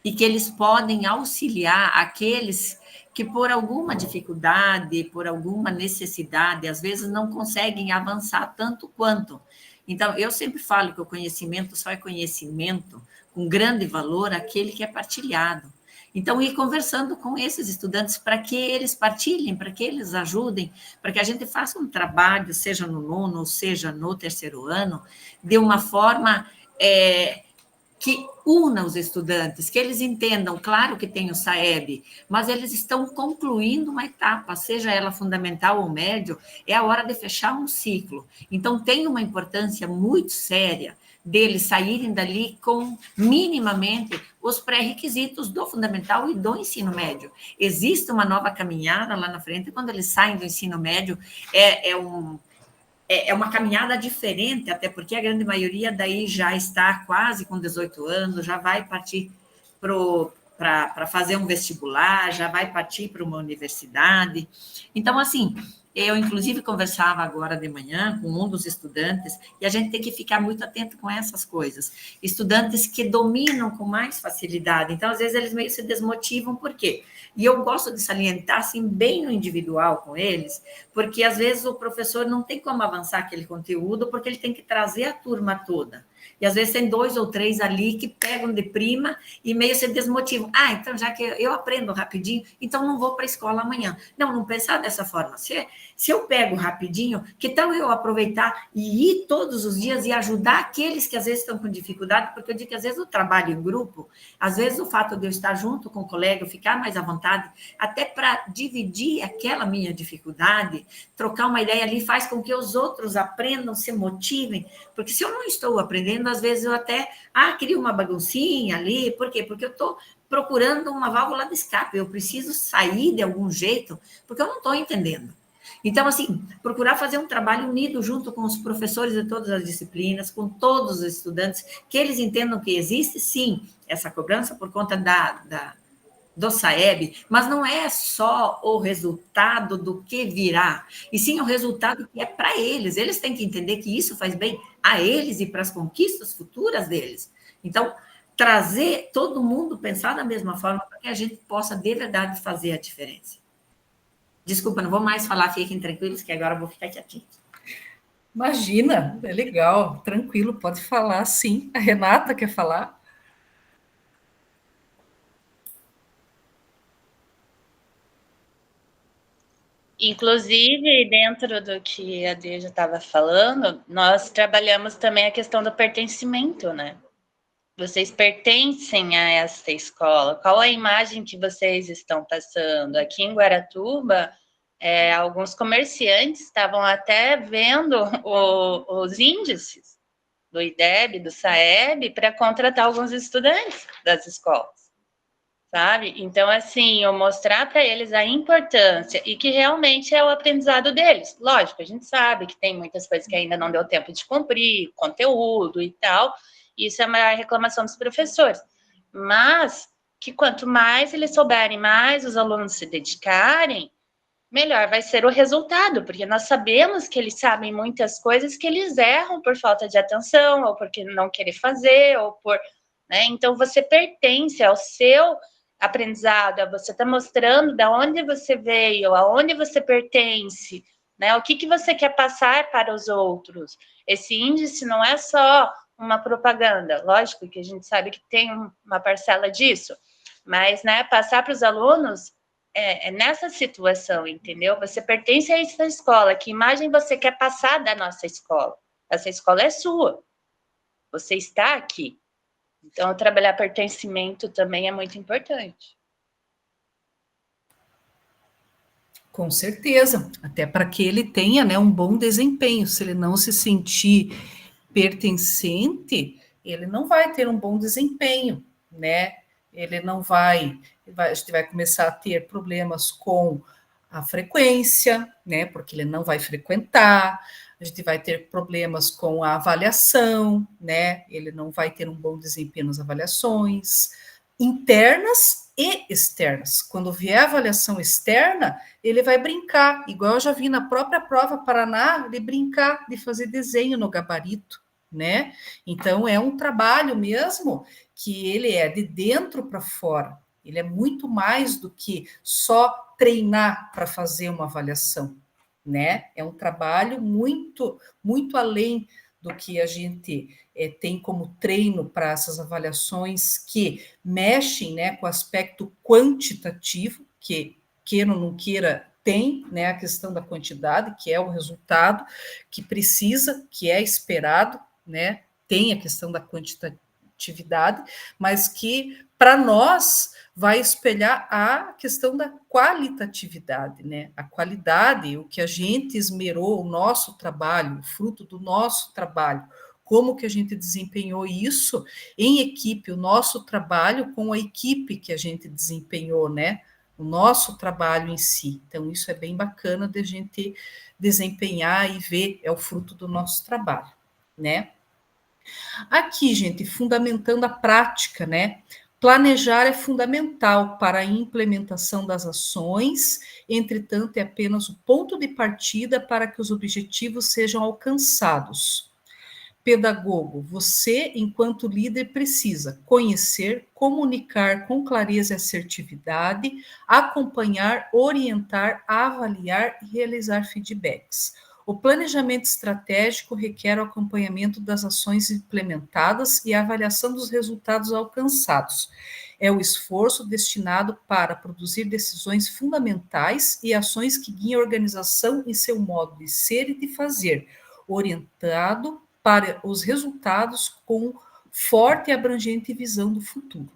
e que eles podem auxiliar aqueles que, por alguma dificuldade, por alguma necessidade, às vezes não conseguem avançar tanto quanto. Então, eu sempre falo que o conhecimento só é conhecimento com grande valor aquele que é partilhado. Então, ir conversando com esses estudantes para que eles partilhem, para que eles ajudem, para que a gente faça um trabalho, seja no 9º, seja no 3º ano, de uma forma que una os estudantes, que eles entendam, claro que tem o SAEB, mas eles estão concluindo uma etapa, seja ela fundamental ou médio, é a hora de fechar um ciclo. Então, tem uma importância muito séria deles saírem dali com, minimamente, os pré-requisitos do fundamental e do ensino médio. Existe uma nova caminhada lá na frente, quando eles saem do ensino médio, é uma caminhada diferente, até porque a grande maioria daí já está quase com 18 anos, já vai partir para para fazer um vestibular, já vai partir para uma universidade. Então, assim, eu, inclusive, conversava agora de manhã com um dos estudantes, e a gente tem que ficar muito atento com essas coisas. Estudantes que dominam com mais facilidade, então, às vezes, eles meio se desmotivam, por quê? E eu gosto de salientar, assim, bem no individual com eles, porque, às vezes, o professor não tem como avançar aquele conteúdo, porque ele tem que trazer a turma toda. E, às vezes, tem 2 ou 3 ali que pegam de prima e meio se desmotivam. Ah, então, já que eu aprendo rapidinho, então não vou para a escola amanhã. Não pensar dessa forma. Se eu pego rapidinho, que tal eu aproveitar e ir todos os dias e ajudar aqueles que às vezes estão com dificuldade, porque eu digo que às vezes o trabalho em grupo, às vezes o fato de eu estar junto com o colega, eu ficar mais à vontade, até para dividir aquela minha dificuldade, trocar uma ideia ali, faz com que os outros aprendam, se motivem, porque se eu não estou aprendendo, às vezes eu até, crio uma baguncinha ali, por quê? Porque eu estou procurando uma válvula de escape, eu preciso sair de algum jeito, porque eu não estou entendendo. Então, assim, procurar fazer um trabalho unido junto com os professores de todas as disciplinas, com todos os estudantes, que eles entendam que existe, sim, essa cobrança por conta do SAEB, mas não é só o resultado do que virá, e sim o resultado que é para eles. Eles têm que entender que isso faz bem a eles e para as conquistas futuras deles. Então, trazer todo mundo pensar da mesma forma para que a gente possa, de verdade, fazer a diferença. Desculpa, não vou mais falar, fiquem tranquilos, que agora eu vou ficar quietinho. Imagina, é legal, tranquilo, pode falar, sim. A Renata quer falar? Inclusive, dentro do que a Deja estava falando, nós trabalhamos também a questão do pertencimento, né? Vocês pertencem a essa escola? Qual a imagem que vocês estão passando? Aqui em Guaratuba, alguns comerciantes estavam até vendo os índices do IDEB, do SAEB, para contratar alguns estudantes das escolas, sabe? Então, assim, eu mostrar para eles a importância e que realmente é o aprendizado deles. Lógico, a gente sabe que tem muitas coisas que ainda não deu tempo de cumprir, conteúdo e tal, isso é uma reclamação dos professores. Mas que quanto mais eles souberem, mais os alunos se dedicarem, melhor vai ser o resultado, porque nós sabemos que eles sabem muitas coisas que eles erram por falta de atenção, ou porque não querer fazer, ou por... né? Então, você pertence ao seu aprendizado, você está mostrando de onde você veio, aonde você pertence, né? O que você quer passar para os outros. Esse índice não é só uma propaganda, lógico que a gente sabe que tem uma parcela disso, mas, né, passar para os alunos é nessa situação, entendeu? Você pertence a essa escola, que imagem você quer passar da nossa escola? Essa escola é sua, você está aqui. Então, trabalhar pertencimento também é muito importante. Com certeza, até para que ele tenha, né, um bom desempenho. Se ele não se sentir pertencente, ele não vai ter um bom desempenho, né? Ele não vai, a gente vai começar a ter problemas com a frequência, né? Porque ele não vai frequentar. A gente vai ter problemas com a avaliação, né? Ele não vai ter um bom desempenho nas avaliações internas e externas. Quando vier a avaliação externa, ele vai brincar, igual eu já vi na própria prova Paraná, de brincar, de fazer desenho no gabarito, né? Então, é um trabalho mesmo que ele é de dentro para fora. Ele é muito mais do que só treinar para fazer uma avaliação, né? É um trabalho muito, muito além do que a gente tem como treino para essas avaliações que mexem, né, com o aspecto quantitativo, que queira ou não queira, tem, né, a questão da quantidade, que é o resultado que precisa, que é esperado, né, tem a questão da quantitatividade, mas que, para nós, vai espelhar a questão da qualitatividade, né? A qualidade, o que a gente esmerou, o nosso trabalho, o fruto do nosso trabalho, como que a gente desempenhou isso em equipe, o nosso trabalho com a equipe que a gente desempenhou, né? O nosso trabalho em si. Então, isso é bem bacana de a gente desempenhar e ver, é o fruto do nosso trabalho, né? Aqui, gente, fundamentando a prática, né? Planejar é fundamental para a implementação das ações, entretanto, é apenas o ponto de partida para que os objetivos sejam alcançados. Pedagogo, você, enquanto líder, precisa conhecer, comunicar com clareza e assertividade, acompanhar, orientar, avaliar e realizar feedbacks. O planejamento estratégico requer o acompanhamento das ações implementadas e a avaliação dos resultados alcançados. É o esforço destinado para produzir decisões fundamentais e ações que guiem a organização em seu modo de ser e de fazer, orientado para os resultados com forte e abrangente visão do futuro.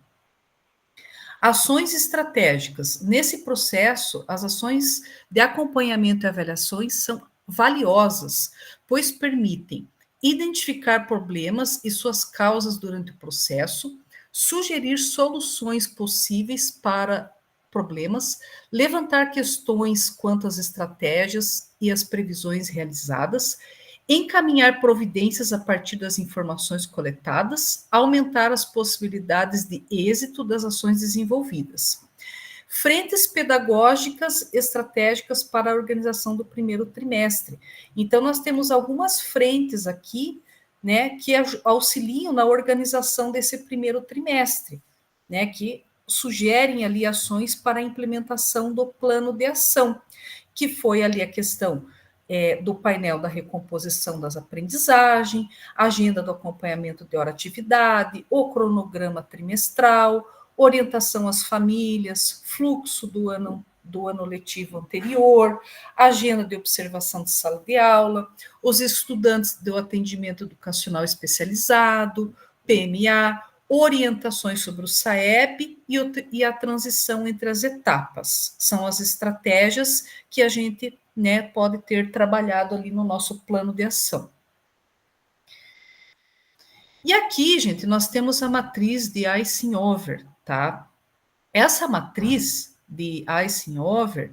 Ações estratégicas. Nesse processo, as ações de acompanhamento e avaliações são valiosas, pois permitem identificar problemas e suas causas durante o processo, sugerir soluções possíveis para problemas, levantar questões quanto às estratégias e às previsões realizadas, encaminhar providências a partir das informações coletadas, aumentar as possibilidades de êxito das ações desenvolvidas. Frentes pedagógicas estratégicas para a organização do primeiro trimestre. Então, nós temos algumas frentes aqui, né, que auxiliam na organização desse primeiro trimestre, né, que sugerem ali ações para a implementação do plano de ação, que foi ali a questão do painel da recomposição das aprendizagens, agenda do acompanhamento de hora-atividade, o cronograma trimestral, orientação às famílias, fluxo do ano letivo anterior, agenda de observação de sala de aula, os estudantes do atendimento educacional especializado, PMA, orientações sobre o SAEP e a transição entre as etapas. São as estratégias que a gente, né, pode ter trabalhado ali no nosso plano de ação. E aqui, gente, nós temos a matriz de Eisenhower, tá? Essa matriz de Eisenhower,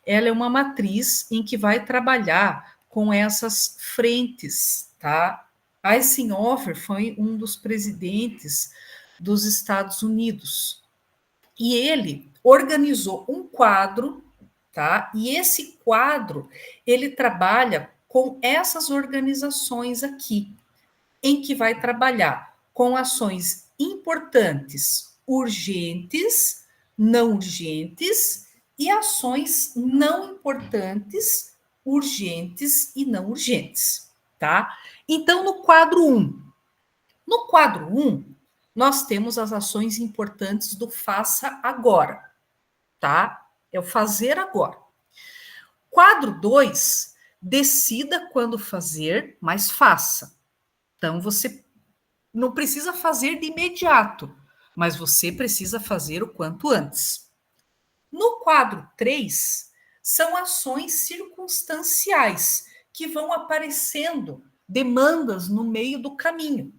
ela é uma matriz em que vai trabalhar com essas frentes, tá? Eisenhower foi um dos presidentes dos Estados Unidos e ele organizou um quadro, tá? E esse quadro, ele trabalha com essas organizações aqui, em que vai trabalhar com ações importantes, urgentes, não urgentes e ações não importantes, urgentes e não urgentes, tá? Então, no quadro 1. No quadro 1, nós temos as ações importantes do faça agora, tá? É o fazer agora. Quadro 2, decida quando fazer, mas faça. Então, você não precisa fazer de imediato, mas você precisa fazer o quanto antes. No quadro 3, são ações circunstanciais que vão aparecendo demandas no meio do caminho.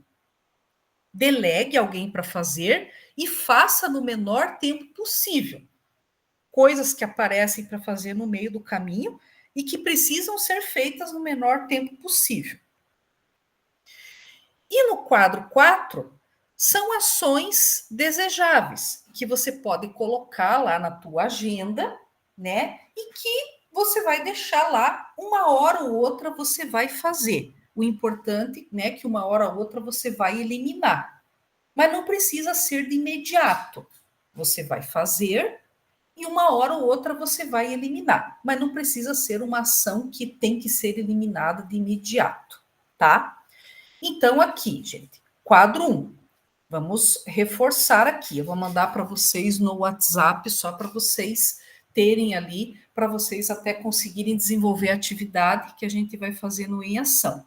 Delegue alguém para fazer e faça no menor tempo possível. Coisas que aparecem para fazer no meio do caminho e que precisam ser feitas no menor tempo possível. E no quadro 4, são ações desejáveis, que você pode colocar lá na tua agenda, né? E que você vai deixar lá, uma hora ou outra você vai fazer. O importante, né, que uma hora ou outra você vai eliminar. Mas não precisa ser de imediato. Você vai fazer e uma hora ou outra você vai eliminar. Mas não precisa ser uma ação que tem que ser eliminada de imediato, tá? Então, aqui, gente, quadro 1. Vamos reforçar aqui. Eu vou mandar para vocês no WhatsApp, só para vocês terem ali, para vocês até conseguirem desenvolver a atividade que a gente vai fazendo em ação.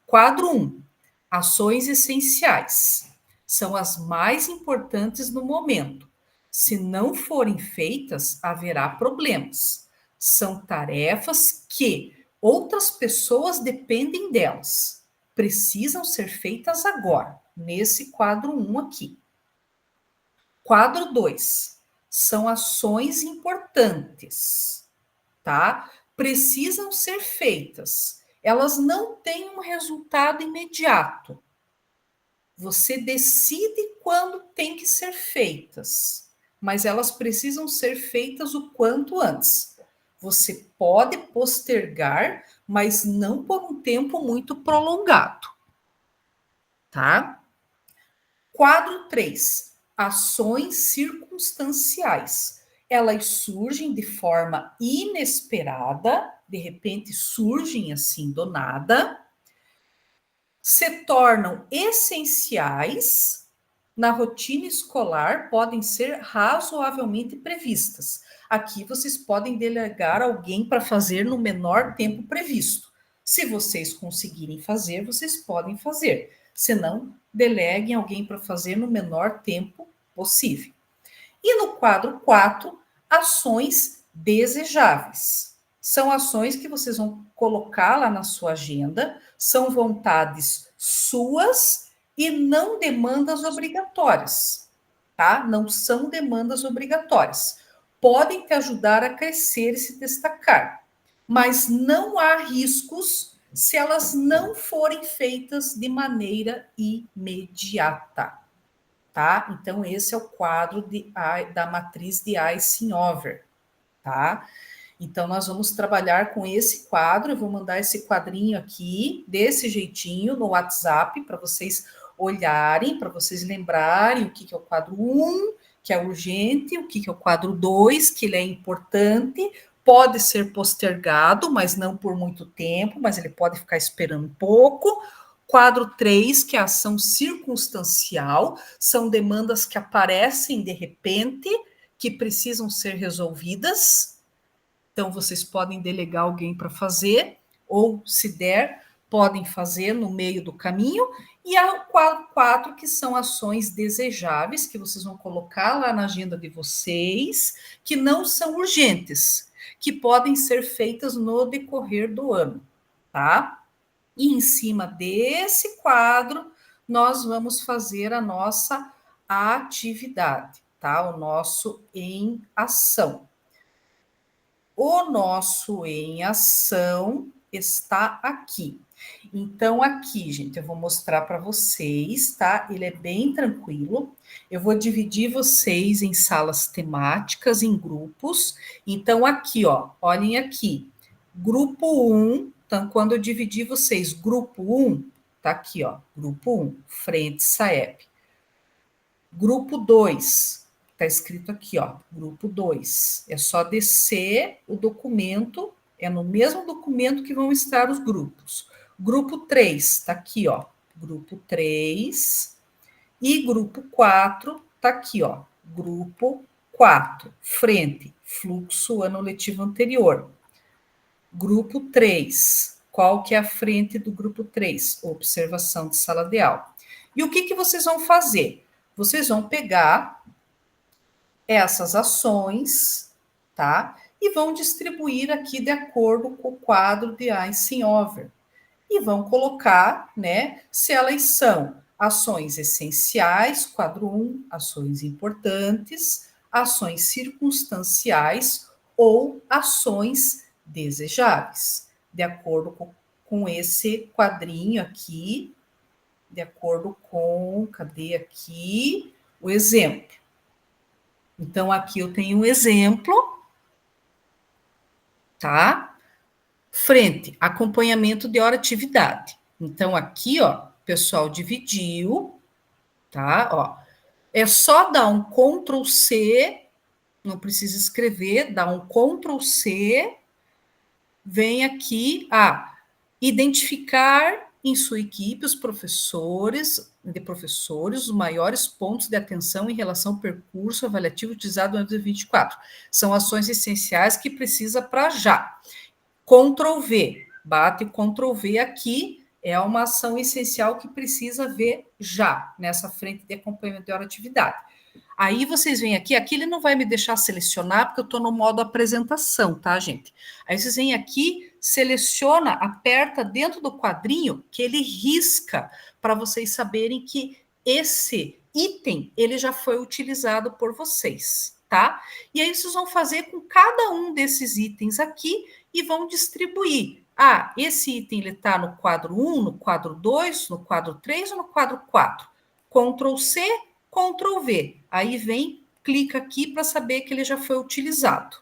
Quadro 1. Ações essenciais. São as mais importantes no momento. Se não forem feitas, haverá problemas. São tarefas que outras pessoas dependem delas. Precisam ser feitas agora, nesse quadro 1 aqui. Quadro 2, são ações importantes, tá? Precisam ser feitas. Elas não têm um resultado imediato. Você decide quando tem que ser feitas, mas elas precisam ser feitas o quanto antes. Você pode postergar, mas não por um tempo muito prolongado, tá? Quadro 3, ações circunstanciais. Elas surgem de forma inesperada, de repente surgem assim do nada, se tornam essenciais na rotina escolar, podem ser razoavelmente previstas. Aqui vocês podem delegar alguém para fazer no menor tempo previsto. Se vocês conseguirem fazer, vocês podem fazer. Se não, deleguem alguém para fazer no menor tempo possível. E no quadro 4, ações desejáveis. São ações que vocês vão colocar lá na sua agenda, são vontades suas e não demandas obrigatórias, tá? Não são demandas obrigatórias. Podem te ajudar a crescer e se destacar, mas não há riscos se elas não forem feitas de maneira imediata, tá? Então, esse é o quadro da matriz de Eisenhower, tá? Então, nós vamos trabalhar com esse quadro. Eu vou mandar esse quadrinho aqui, desse jeitinho, no WhatsApp, para vocês olharem, para vocês lembrarem o que é o quadro 1, que é urgente, o que é o quadro 2, que ele é importante, pode ser postergado, mas não por muito tempo, mas ele pode ficar esperando um pouco. Quadro 3, que é a ação circunstancial, são demandas que aparecem de repente, que precisam ser resolvidas. Então, vocês podem delegar alguém para fazer, ou, se der, podem fazer no meio do caminho. E a quadro 4, que são ações desejáveis, que vocês vão colocar lá na agenda de vocês, que não são urgentes, que podem ser feitas no decorrer do ano, tá? E em cima desse quadro, nós vamos fazer a nossa atividade, tá? O nosso em ação. O nosso em ação está aqui. Então, aqui, gente, eu vou mostrar para vocês, tá? Ele é bem tranquilo. Eu vou dividir vocês em salas temáticas, em grupos. Então, aqui, ó, olhem aqui. Grupo 1, então, quando eu dividir vocês, grupo 1, tá aqui, ó, grupo 1, frente SAEB. Grupo 2, tá escrito aqui, ó, grupo 2. É só descer o documento, é no mesmo documento que vão estar os grupos. Grupo 3, tá aqui, ó, grupo 3. E grupo 4, tá aqui, ó, grupo 4, frente, fluxo ano letivo anterior. Grupo 3, qual que é a frente do grupo 3? Observação de sala de aula. E o que vocês vão fazer? Vocês vão pegar essas ações, tá? E vão distribuir aqui de acordo com o quadro de Eisenhower. E vão colocar, né, se elas são ações essenciais, quadro 1, ações importantes, ações circunstanciais ou ações desejáveis, de acordo com esse quadrinho aqui, de acordo com, cadê aqui, o exemplo. Então, aqui eu tenho um exemplo, tá? Frente, acompanhamento de hora atividade. Então, aqui, ó, o pessoal dividiu, tá? Ó, é só dar um Ctrl C, não precisa escrever, dá um Ctrl C, vem aqui a identificar em sua equipe os professores, os maiores pontos de atenção em relação ao percurso avaliativo utilizado no ano 2024. São ações essenciais que precisa para já. Ctrl V, bate Ctrl V aqui, é uma ação essencial que precisa ver já, nessa frente de acompanhamento de hora de atividade. Aí vocês vêm aqui ele não vai me deixar selecionar, porque eu estou no modo apresentação, tá, gente? Aí vocês vêm aqui, seleciona, aperta dentro do quadrinho, que ele risca, para vocês saberem que esse item, ele já foi utilizado por vocês, tá? E aí vocês vão fazer com cada um desses itens aqui, e vão distribuir. Ah, esse item está no quadro 1, no quadro 2, no quadro 3 ou no quadro 4? Ctrl C, Ctrl V. Aí vem, clica aqui para saber que ele já foi utilizado,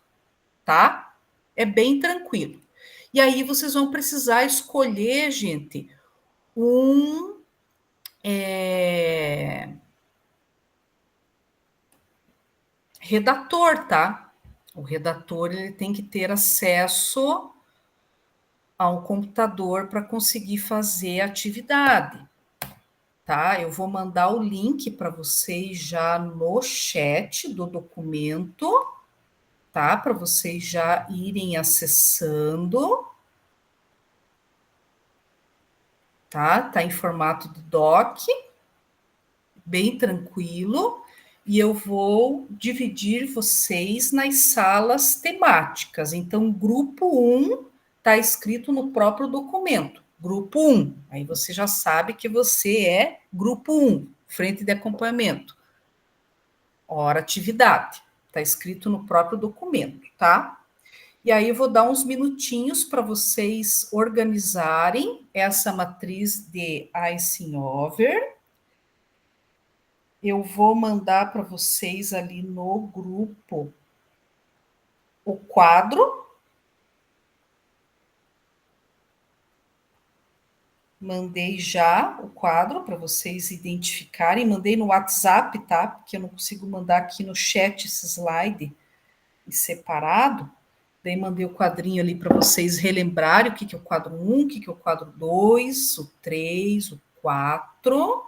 tá? É bem tranquilo. E aí vocês vão precisar escolher, gente, um redator, tá? O redator ele tem que ter acesso a um computador para conseguir fazer a atividade, tá? Eu vou mandar o link para vocês já no chat do documento, tá? Para vocês já irem acessando, tá? Tá em formato de doc, bem tranquilo, e eu vou dividir vocês nas salas temáticas. Então, grupo 1 está escrito no próprio documento. Grupo 1. Aí você já sabe que você é grupo 1, frente de acompanhamento. Hora atividade. Está escrito no próprio documento, tá? E aí eu vou dar uns minutinhos para vocês organizarem essa matriz de Eisenhower. Eu vou mandar para vocês ali no grupo o quadro. Mandei já o quadro para vocês identificarem. Mandei no WhatsApp, tá? Porque eu não consigo mandar aqui no chat esse slide separado. Daí mandei o quadrinho ali para vocês relembrarem o que é o quadro 1, o que é o quadro 2, o 3, o 4.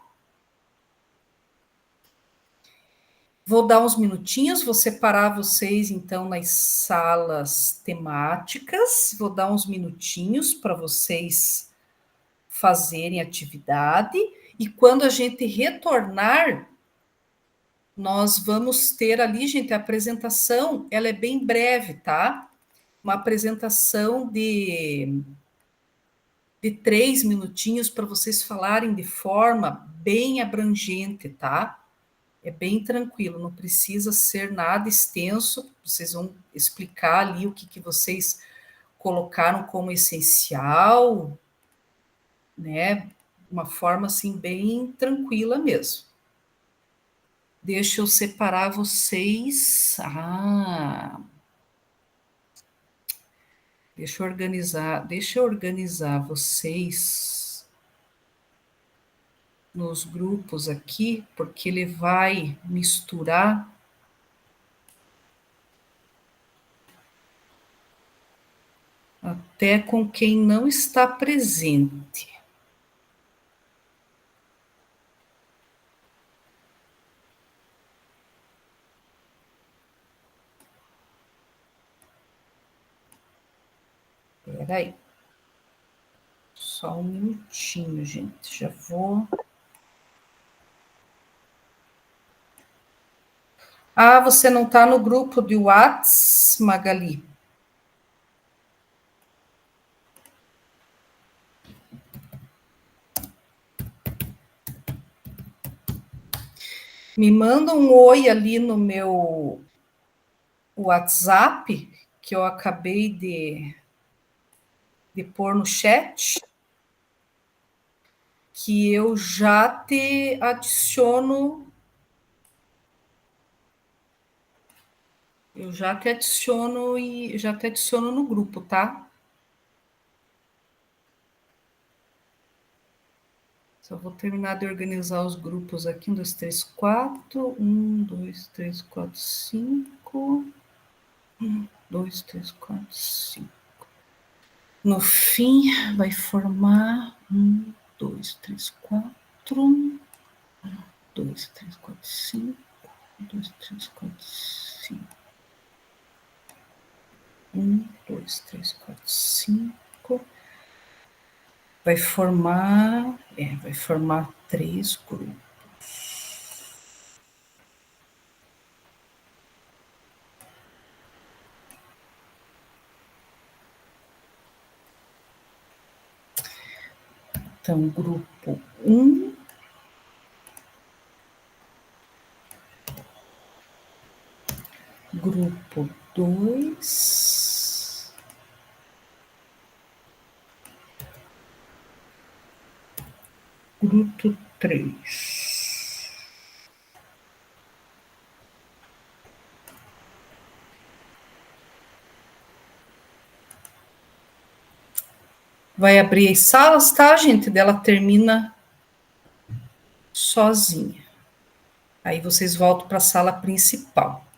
Vou dar uns minutinhos, vou separar vocês, então, nas salas temáticas. Vou dar uns minutinhos para vocês fazerem atividade. E quando a gente retornar, nós vamos ter ali, gente, a apresentação, ela é bem breve, tá? Uma apresentação de 3 minutinhos para vocês falarem de forma bem abrangente, tá? É bem tranquilo, não precisa ser nada extenso, vocês vão explicar ali o que vocês colocaram como essencial, né? Uma forma assim bem tranquila mesmo. Deixa eu separar vocês. Deixa eu organizar vocês nos grupos aqui, porque ele vai misturar até com quem não está presente. Espera aí. Só um minutinho, gente. Já vou. Ah, você não está no grupo de Whats, Magali? Me manda um oi ali no meu WhatsApp, que eu acabei de pôr no chat, que eu já te adiciono. Eu já te adiciono e já te adiciono no grupo, tá? Só vou terminar de organizar os grupos aqui. 1, 2, 3, 4. 1, 2, 3, 4, 5. 1, 2, 3, 4, 5. No fim, vai formar 1, 2, 3, 4. 1, 2, 3, 4, 5. 1, 2, 3, 4, 5. 1, 2, 3, 4, 5. Vai formar 3 grupos. Então, grupo 1. Grupo 2. Grupo 3. vai abrir as salas, tá, gente? Dela termina sozinha. Aí vocês voltam para a sala principal.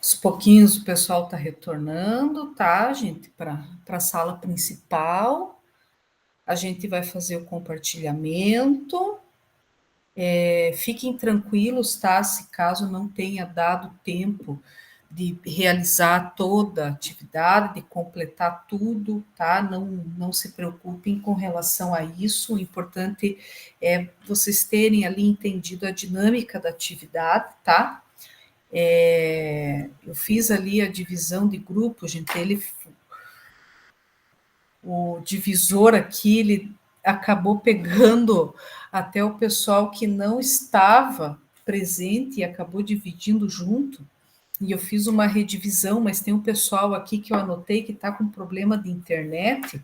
Aos pouquinhos o pessoal está retornando, tá, gente, para a sala principal. A gente vai fazer o compartilhamento. Fiquem tranquilos, tá? Se caso não tenha dado tempo de realizar toda a atividade, de completar tudo, tá? Não se preocupem com relação a isso. O importante é vocês terem ali entendido a dinâmica da atividade, tá? Eu fiz ali a divisão de grupo, gente, o divisor aqui, ele acabou pegando até o pessoal que não estava presente e acabou dividindo junto, e eu fiz uma redivisão, mas tem um pessoal aqui que eu anotei que está com problema de internet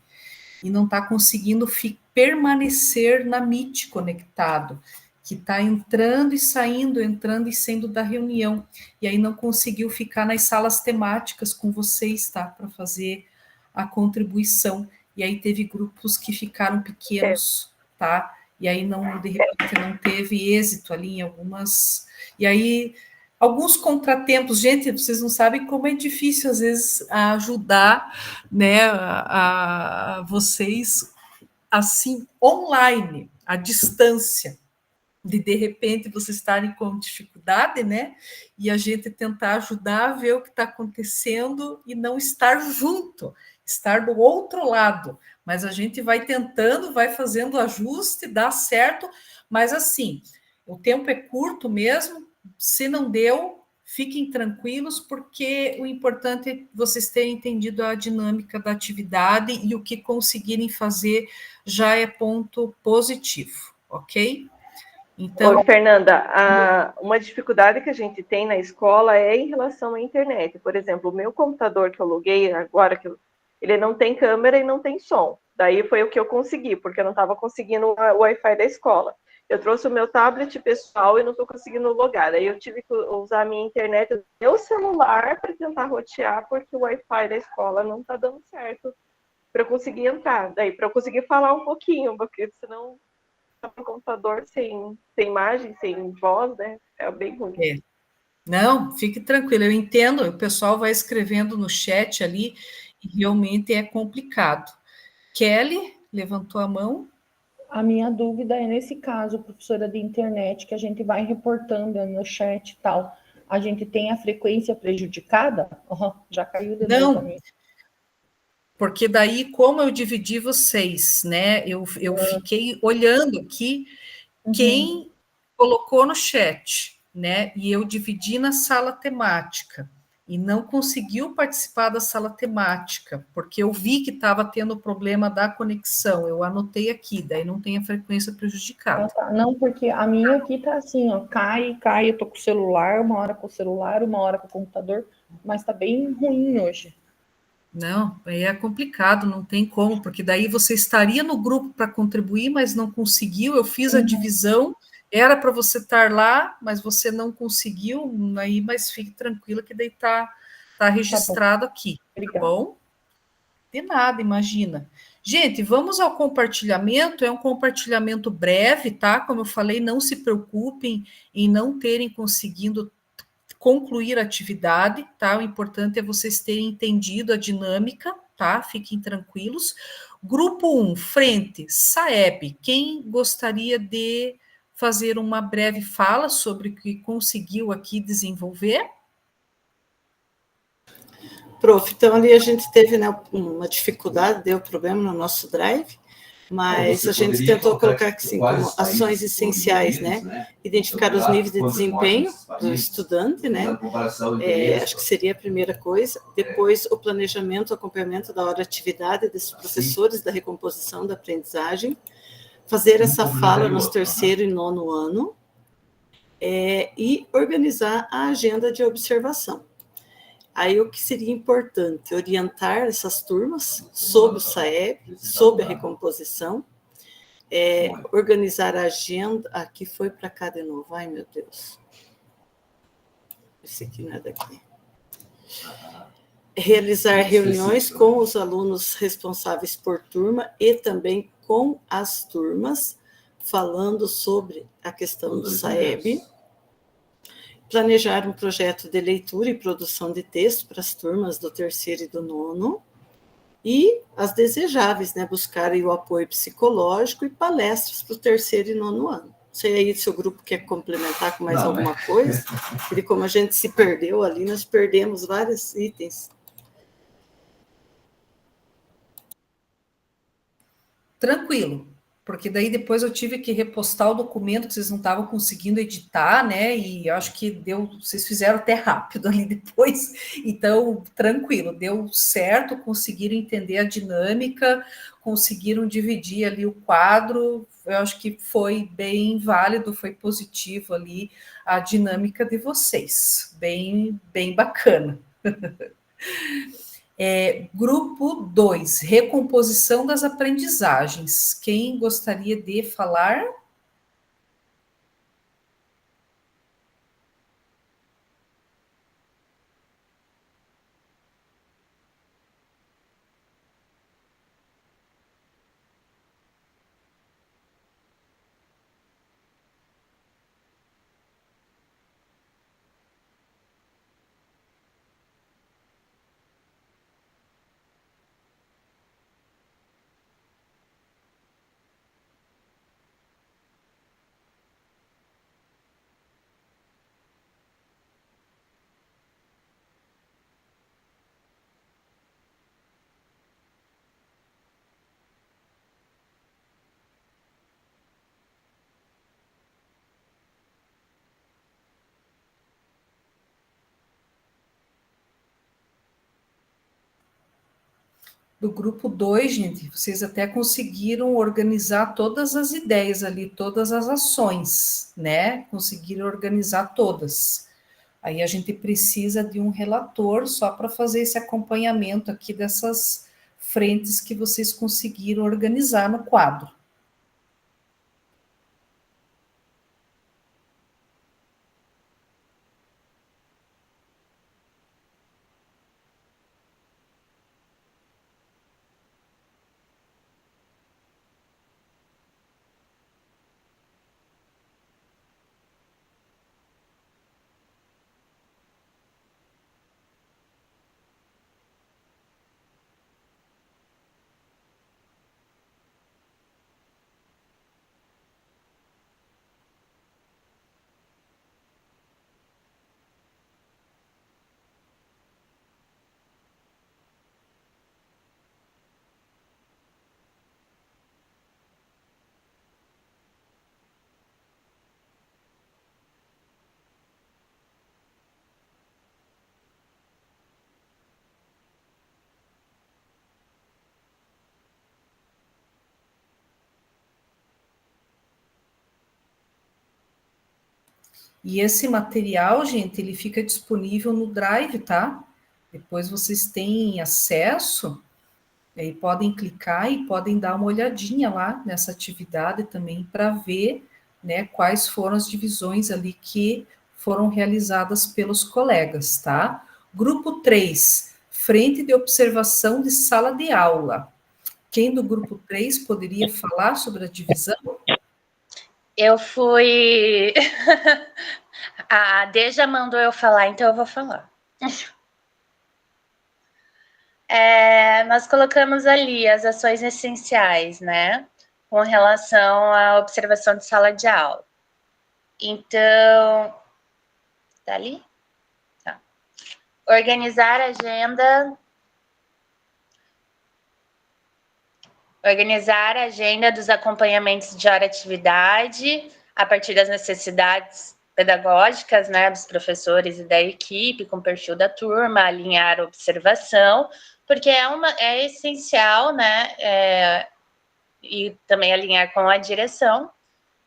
e não está conseguindo permanecer na Meet conectado, que está entrando e saindo da reunião, e aí não conseguiu ficar nas salas temáticas com vocês, tá? Para fazer a contribuição. E aí teve grupos que ficaram pequenos, tá? E aí de repente não teve êxito ali em algumas. E aí alguns contratempos, gente, vocês não sabem como é difícil às vezes ajudar, né, a vocês assim online, à distância, de repente vocês estarem com dificuldade, né? E a gente tentar ajudar a ver o que está acontecendo e não estar junto, estar do outro lado. Mas a gente vai tentando, vai fazendo ajuste, dá certo, mas assim, o tempo é curto mesmo, se não deu, fiquem tranquilos, porque o importante é vocês terem entendido a dinâmica da atividade e o que conseguirem fazer já é ponto positivo, ok? Então, oi, Fernanda, uma dificuldade que a gente tem na escola é em relação à internet. Por exemplo, o meu computador que eu aluguei agora, ele não tem câmera e não tem som. Daí foi o que eu consegui, porque eu não estava conseguindo o Wi-Fi da escola. Eu trouxe o meu tablet pessoal e não estou conseguindo logar. Daí eu tive que usar a minha internet do meu celular para tentar rotear, porque o Wi-Fi da escola não está dando certo para eu conseguir entrar. Daí, para eu conseguir falar um pouquinho, porque senão no computador sem imagem, sem voz, né? É bem ruim. Não, fique tranquilo, eu entendo, o pessoal vai escrevendo no chat ali e realmente é complicado. Kelly levantou a mão. A minha dúvida é nesse caso, professora de internet, que a gente vai reportando no chat e tal, a gente tem a frequência prejudicada? Já caiu de novo. Não, porque daí, como eu dividi vocês, né? Eu fiquei olhando aqui quem colocou no chat, né? E eu dividi na sala temática e não conseguiu participar da sala temática, porque eu vi que estava tendo problema da conexão. Eu anotei aqui, daí não tem a frequência prejudicada. Não, porque a minha aqui tá assim, ó, cai, eu tô com o celular, uma hora com o celular, uma hora com o computador, mas tá bem ruim hoje. Não, aí é complicado, não tem como, porque daí você estaria no grupo para contribuir, mas não conseguiu. Eu fiz a divisão, era para você estar lá, mas você não conseguiu, aí, mas fique tranquila que daí tá registrado aqui, tá bom? De nada, imagina. Gente, vamos ao compartilhamento, é um compartilhamento breve, tá? Como eu falei, não se preocupem em não terem conseguido concluir a atividade, tá? O importante é vocês terem entendido a dinâmica, tá? Fiquem tranquilos. Grupo 1, frente, Saeb. Quem gostaria de fazer uma breve fala sobre o que conseguiu aqui desenvolver? Prof, então ali a gente teve, né, uma dificuldade, deu problema no nosso drive, mas a gente tentou colocar assim, como ações essenciais, né? Identificar os níveis de desempenho do estudante, né? Acho que seria a primeira coisa. Depois, o planejamento, o acompanhamento da hora de atividade dos professores, da recomposição da aprendizagem. Fazer essa fala nos terceiro e nono ano. E organizar a agenda de observação. Aí, o que seria importante? Orientar essas turmas sobre o SAEB, sobre a recomposição, organizar a agenda. Aqui foi para cá de novo. Ai, meu Deus. Esse aqui não é daqui. Realizar reuniões com os alunos responsáveis por turma e também com as turmas, falando sobre a questão do SAEB. planejar um projeto de leitura e produção de texto para as turmas do 3º e do 9º, e as desejáveis, né, buscarem o apoio psicológico e palestras para o 3º e 9º ano. Não sei aí se o grupo quer complementar com mais alguma coisa, porque como a gente se perdeu ali, nós perdemos vários itens. Tranquilo, porque daí depois eu tive que repostar o documento que vocês não estavam conseguindo editar, né? E eu acho que deu, vocês fizeram até rápido ali depois, então tranquilo, deu certo, conseguiram entender a dinâmica, conseguiram dividir ali o quadro. Eu acho que foi bem válido, foi positivo ali a dinâmica de vocês, bem bacana. Grupo 2, recomposição das aprendizagens. Quem gostaria de falar? Do grupo 2, gente, vocês até conseguiram organizar todas as ideias ali, todas as ações, né? Conseguiram organizar todas. Aí a gente precisa de um relator só para fazer esse acompanhamento aqui dessas frentes que vocês conseguiram organizar no quadro. E esse material, gente, ele fica disponível no Drive, tá? Depois vocês têm acesso, e podem clicar e podem dar uma olhadinha lá nessa atividade também para ver, né, quais foram as divisões ali que foram realizadas pelos colegas, tá? Grupo 3, frente de observação de sala de aula. Quem do grupo 3 poderia falar sobre a divisão? Eu fui... A Deja mandou eu falar, então eu vou falar. Nós colocamos ali as ações essenciais, né? Com relação à observação de sala de aula. Então, tá ali? Tá. Organizar a agenda dos acompanhamentos de hora-atividade a partir das necessidades pedagógicas, né, dos professores e da equipe, com o perfil da turma, alinhar a observação, porque é essencial, né, e também alinhar com a direção.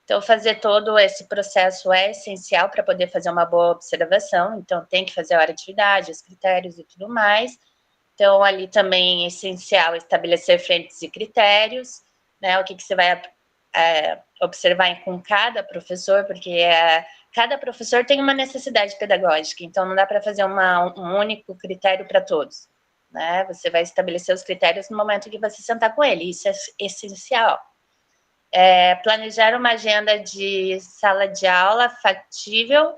Então, fazer todo esse processo é essencial para poder fazer uma boa observação, então tem que fazer a hora-atividade, os critérios e tudo mais. Então, ali também é essencial estabelecer frentes e critérios, né, o que você vai observar com cada professor, porque cada professor tem uma necessidade pedagógica, então não dá para fazer um único critério para todos, né? Você vai estabelecer os critérios no momento que você sentar com ele, isso é essencial. Planejar uma agenda de sala de aula factível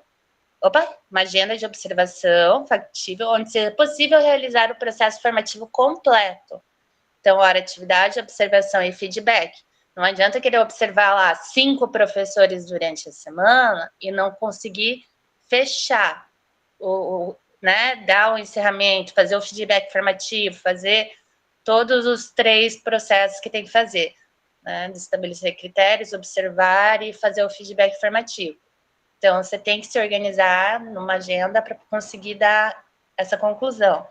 uma agenda de observação factível, onde seja possível realizar o processo formativo completo. Então, hora, atividade, observação e feedback. Não adianta querer observar lá 5 professores durante a semana e não conseguir fechar, né, dar o encerramento, fazer o feedback formativo, fazer todos os 3 processos que tem que fazer, né, de estabelecer critérios, observar e fazer o feedback formativo. Então, você tem que se organizar numa agenda para conseguir dar essa conclusão.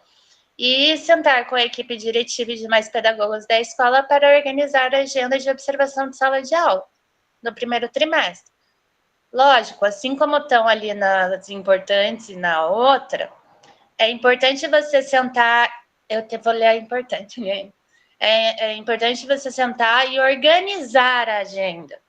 E sentar com a equipe diretiva e demais pedagogos da escola para organizar a agenda de observação de sala de aula no primeiro trimestre. Lógico, assim como estão ali nas importantes e na outra, é importante você sentar, eu vou ler a importante, né? É importante você sentar e organizar a agenda,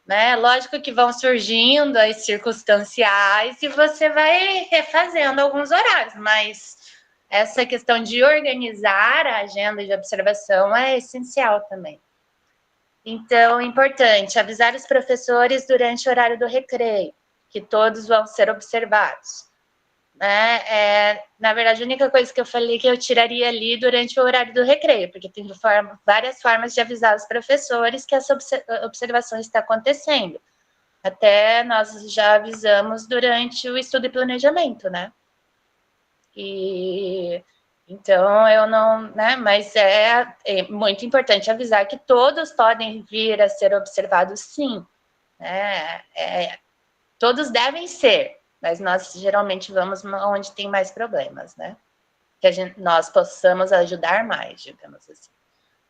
né? Lógico que vão surgindo as circunstanciais e você vai refazendo alguns horários, mas essa questão de organizar a agenda de observação é essencial também. Então, é importante avisar os professores durante o horário do recreio, que todos vão ser observados. Né? Na verdade, a única coisa que eu falei que eu tiraria ali durante o horário do recreio, porque tem várias formas de avisar os professores que essa observação está acontecendo. Até nós já avisamos durante o estudo e planejamento, né? E então eu não, né? Mas é muito importante avisar que todos podem vir a ser observados, sim. Né? Todos devem ser, mas nós geralmente vamos onde tem mais problemas, né? Que nós possamos ajudar mais, digamos assim.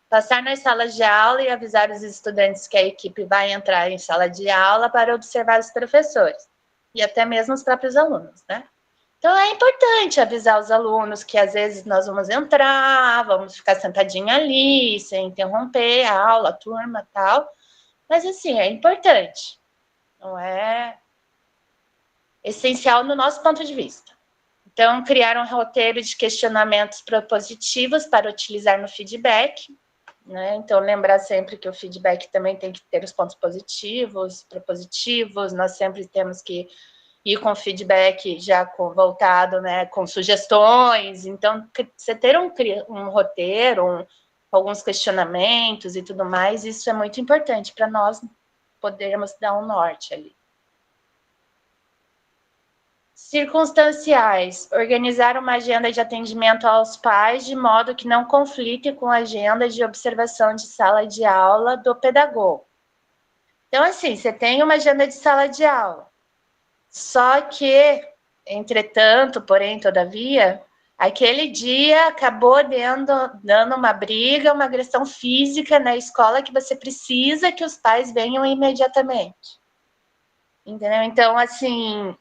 Passar nas salas de aula e avisar os estudantes que a equipe vai entrar em sala de aula para observar os professores e até mesmo os próprios alunos, né? Então, é importante avisar os alunos que, às vezes, nós vamos entrar, vamos ficar sentadinho ali, sem interromper a aula, a turma e tal. Mas, assim, é importante. Não é essencial no nosso ponto de vista. Então, criar um roteiro de questionamentos propositivos para utilizar no feedback. Né? Então, lembrar sempre que o feedback também tem que ter os pontos positivos, propositivos. Nós sempre temos que ir com feedback já voltado, né, com sugestões. Então, você ter um roteiro, alguns questionamentos e tudo mais, isso é muito importante para nós podermos dar um norte ali. Circunstanciais. Organizar uma agenda de atendimento aos pais de modo que não conflite com a agenda de observação de sala de aula do pedagogo. Então, assim, você tem uma agenda de sala de aula. Só que, entretanto, porém, todavia, aquele dia acabou dando uma briga, uma agressão física na escola que você precisa que os pais venham imediatamente. Entendeu? Então, assim,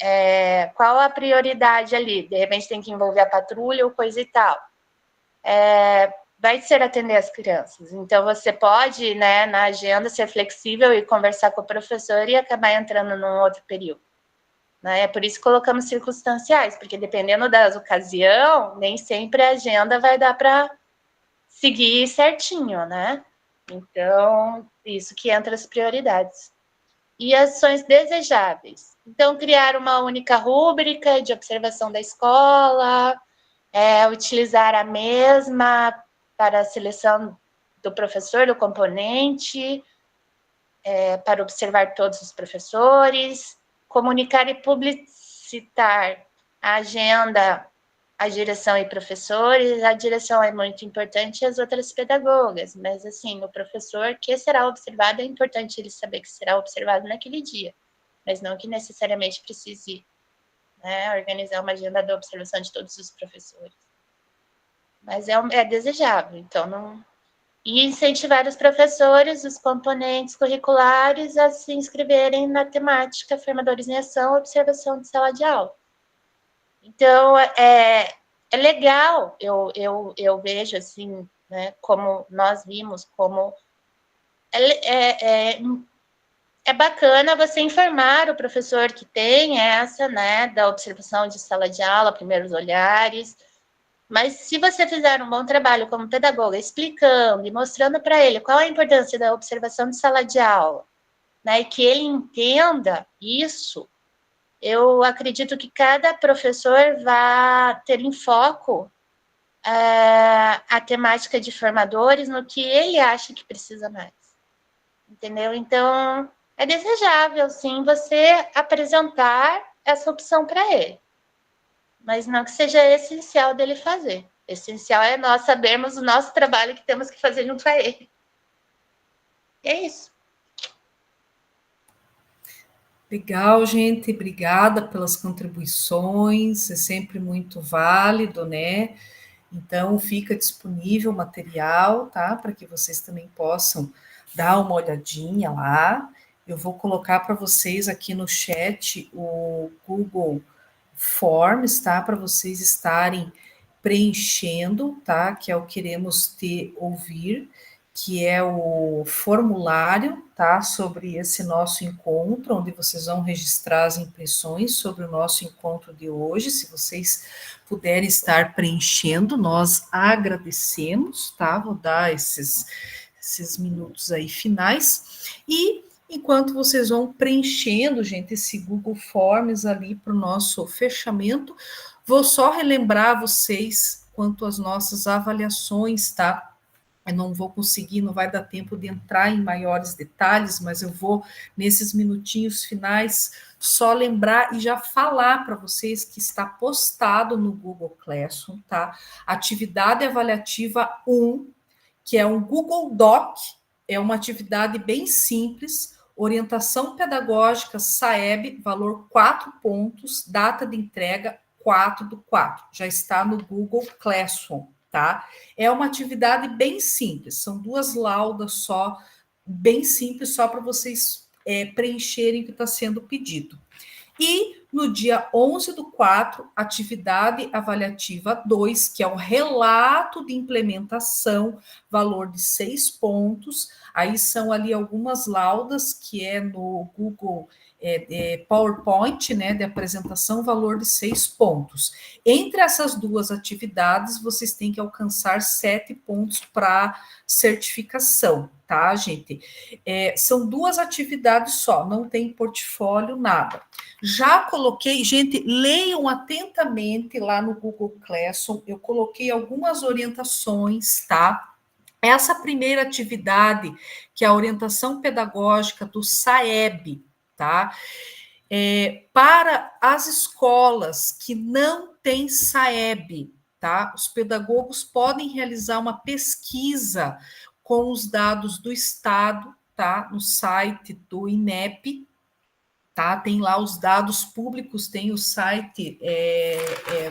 qual a prioridade ali? De repente tem que envolver a patrulha ou coisa e tal. Vai ser atender as crianças. Então, você pode, né, na agenda, ser flexível e conversar com o professor e acabar entrando num outro período. Né? É por isso que colocamos circunstanciais, porque dependendo da ocasião, nem sempre a agenda vai dar para seguir certinho, né? Então, isso que entra as prioridades. E ações desejáveis. Então, criar uma única rúbrica de observação da escola, utilizar a mesma para a seleção do professor, do componente, para observar todos os professores, comunicar e publicitar a agenda, a direção e professores. A direção é muito importante e as outras pedagogas, mas, assim, o professor que será observado, é importante ele saber que será observado naquele dia, mas não que necessariamente precise, né, organizar uma agenda da observação de todos os professores. Mas é desejável, então não... E incentivar os professores, os componentes curriculares a se inscreverem na temática Formadores em Ação, observação de sala de aula. Então, é legal, eu vejo assim, né, como nós vimos, como é bacana você informar o professor que tem essa, né, da observação de sala de aula, primeiros olhares. Mas se você fizer um bom trabalho como pedagoga, explicando e mostrando para ele qual a importância da observação de sala de aula, né, e que ele entenda isso, Eu acredito que cada professor vai ter em foco a temática de formadores no que ele acha que precisa mais. Entendeu? Então, é desejável, sim, você apresentar essa opção para ele. Mas não que seja essencial dele fazer. Essencial é nós sabermos o nosso trabalho que temos que fazer junto a ele. E é isso. Legal, gente. Obrigada pelas contribuições. É sempre muito válido, né? Então, fica disponível o material, tá? Para que vocês também possam dar uma olhadinha lá. Eu vou colocar para vocês aqui no chat o Google Forms, tá? Para vocês estarem preenchendo, tá? Que é o Queremos Te Ouvir, que é o formulário, tá? Sobre esse nosso encontro, onde vocês vão registrar as impressões sobre o nosso encontro de hoje. Se vocês puderem estar preenchendo, nós agradecemos, tá? Vou dar esses minutos aí finais. E enquanto vocês vão preenchendo, gente, esse Google Forms ali para o nosso fechamento, vou só relembrar vocês quanto às nossas avaliações, tá? Eu não vou conseguir, não vai dar tempo de entrar em maiores detalhes, mas eu vou, nesses minutinhos finais, só lembrar e já falar para vocês que está postado no Google Classroom, tá? Atividade avaliativa 1, que é um Google Doc, é uma atividade bem simples, orientação pedagógica SAEB, valor 4 pontos, data de entrega 4/4, já está no Google Classroom, tá? É uma atividade bem simples, são 2 laudas só, bem simples, só para vocês preencherem o que está sendo pedido. E no dia 11/4, atividade avaliativa 2, que é o relato de implementação, valor de 6 pontos. Aí são ali algumas laudas, que é no Google PowerPoint, né, de apresentação, valor de 6 pontos. Entre essas 2 atividades, vocês têm que alcançar 7 pontos para certificação, tá, gente? São 2 atividades só, não tem portfólio, nada. Já coloquei, gente, leiam atentamente lá no Google Classroom, eu coloquei algumas orientações, tá? Essa primeira atividade, que é a orientação pedagógica do SAEB, tá? Para as escolas que não têm SAEB, tá? Os pedagogos podem realizar uma pesquisa com os dados do Estado, tá? No site do INEP, tá? Tem lá os dados públicos, tem o site,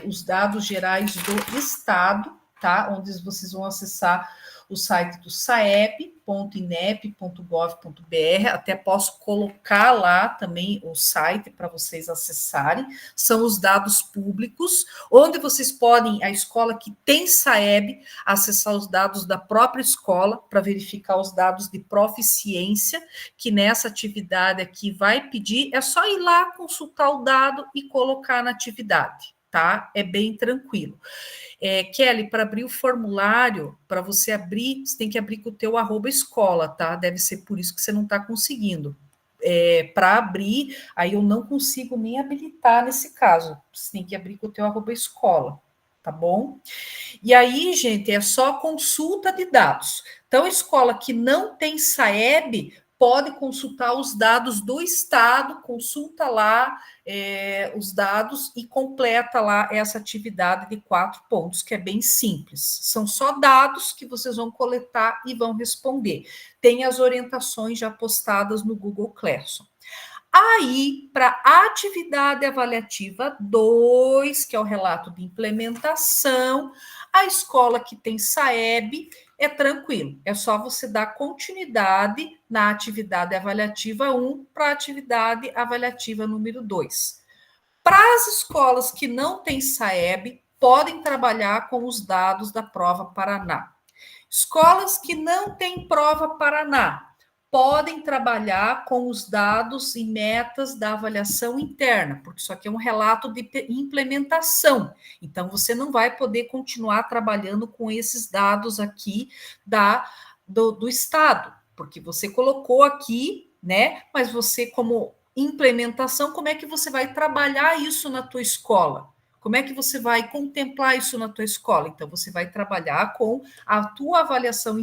os dados gerais do Estado, tá? Onde vocês vão acessar o site do saep.inep.gov.br, até posso colocar lá também o site para vocês acessarem, são os dados públicos, onde vocês podem, a escola que tem SAEB, acessar os dados da própria escola, para verificar os dados de proficiência, que nessa atividade aqui vai pedir, é só ir lá consultar o dado e colocar na atividade, tá? É bem tranquilo. Kelly, para abrir o formulário, para você abrir, você tem que abrir com o teu @escola, tá? Deve ser por isso que você não está conseguindo. Para abrir, aí eu não consigo nem habilitar nesse caso. Você tem que abrir com o teu @escola, tá bom? E aí, gente, é só consulta de dados. Então, escola que não tem SAEB pode consultar os dados do Estado, consulta lá os dados e completa lá essa atividade de 4 pontos, que é bem simples. São só dados que vocês vão coletar e vão responder. Tem as orientações já postadas no Google Classroom. Aí, para a atividade avaliativa 2, que é o relato de implementação, a escola que tem SAEB é tranquilo, é só você dar continuidade na atividade avaliativa 1 para a atividade avaliativa número 2. Para as escolas que não têm SAEB, podem trabalhar com os dados da Prova Paraná. Escolas que não têm Prova Paraná, podem trabalhar com os dados e metas da avaliação interna, porque isso aqui é um relato de implementação. Então, você não vai poder continuar trabalhando com esses dados aqui do Estado, porque você colocou aqui, né? Mas você, como implementação, como é que você vai trabalhar isso na tua escola? Como é que você vai contemplar isso na tua escola? Então, você vai trabalhar com a tua avaliação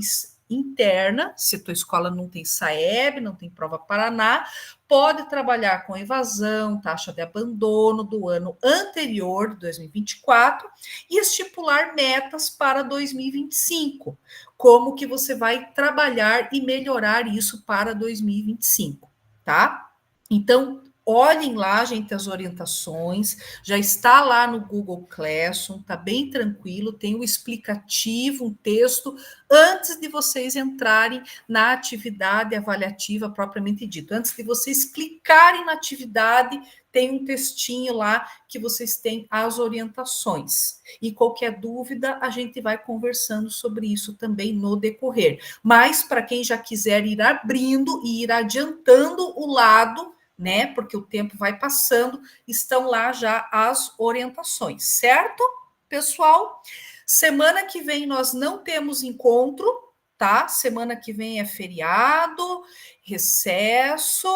interna, se a tua escola não tem SAEB, não tem Prova Paraná, pode trabalhar com evasão, taxa de abandono do ano anterior, 2024, e estipular metas para 2025. Como que você vai trabalhar e melhorar isso para 2025, tá? Então, olhem lá, gente, as orientações, já está lá no Google Classroom, tá bem tranquilo, tem o explicativo, um texto, antes de vocês entrarem na atividade avaliativa propriamente dito. Antes de vocês clicarem na atividade, tem um textinho lá que vocês têm as orientações. E qualquer dúvida, a gente vai conversando sobre isso também no decorrer. Mas, para quem já quiser ir abrindo e ir adiantando o lado, né? Porque o tempo vai passando, estão lá já as orientações, certo, pessoal? Semana que vem nós não temos encontro, tá? Semana que vem é feriado, recesso,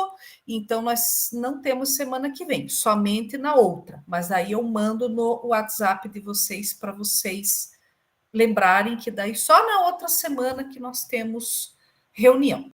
então nós não temos semana que vem, somente na outra. Mas aí eu mando no WhatsApp de vocês para vocês lembrarem que daí só na outra semana que nós temos reunião.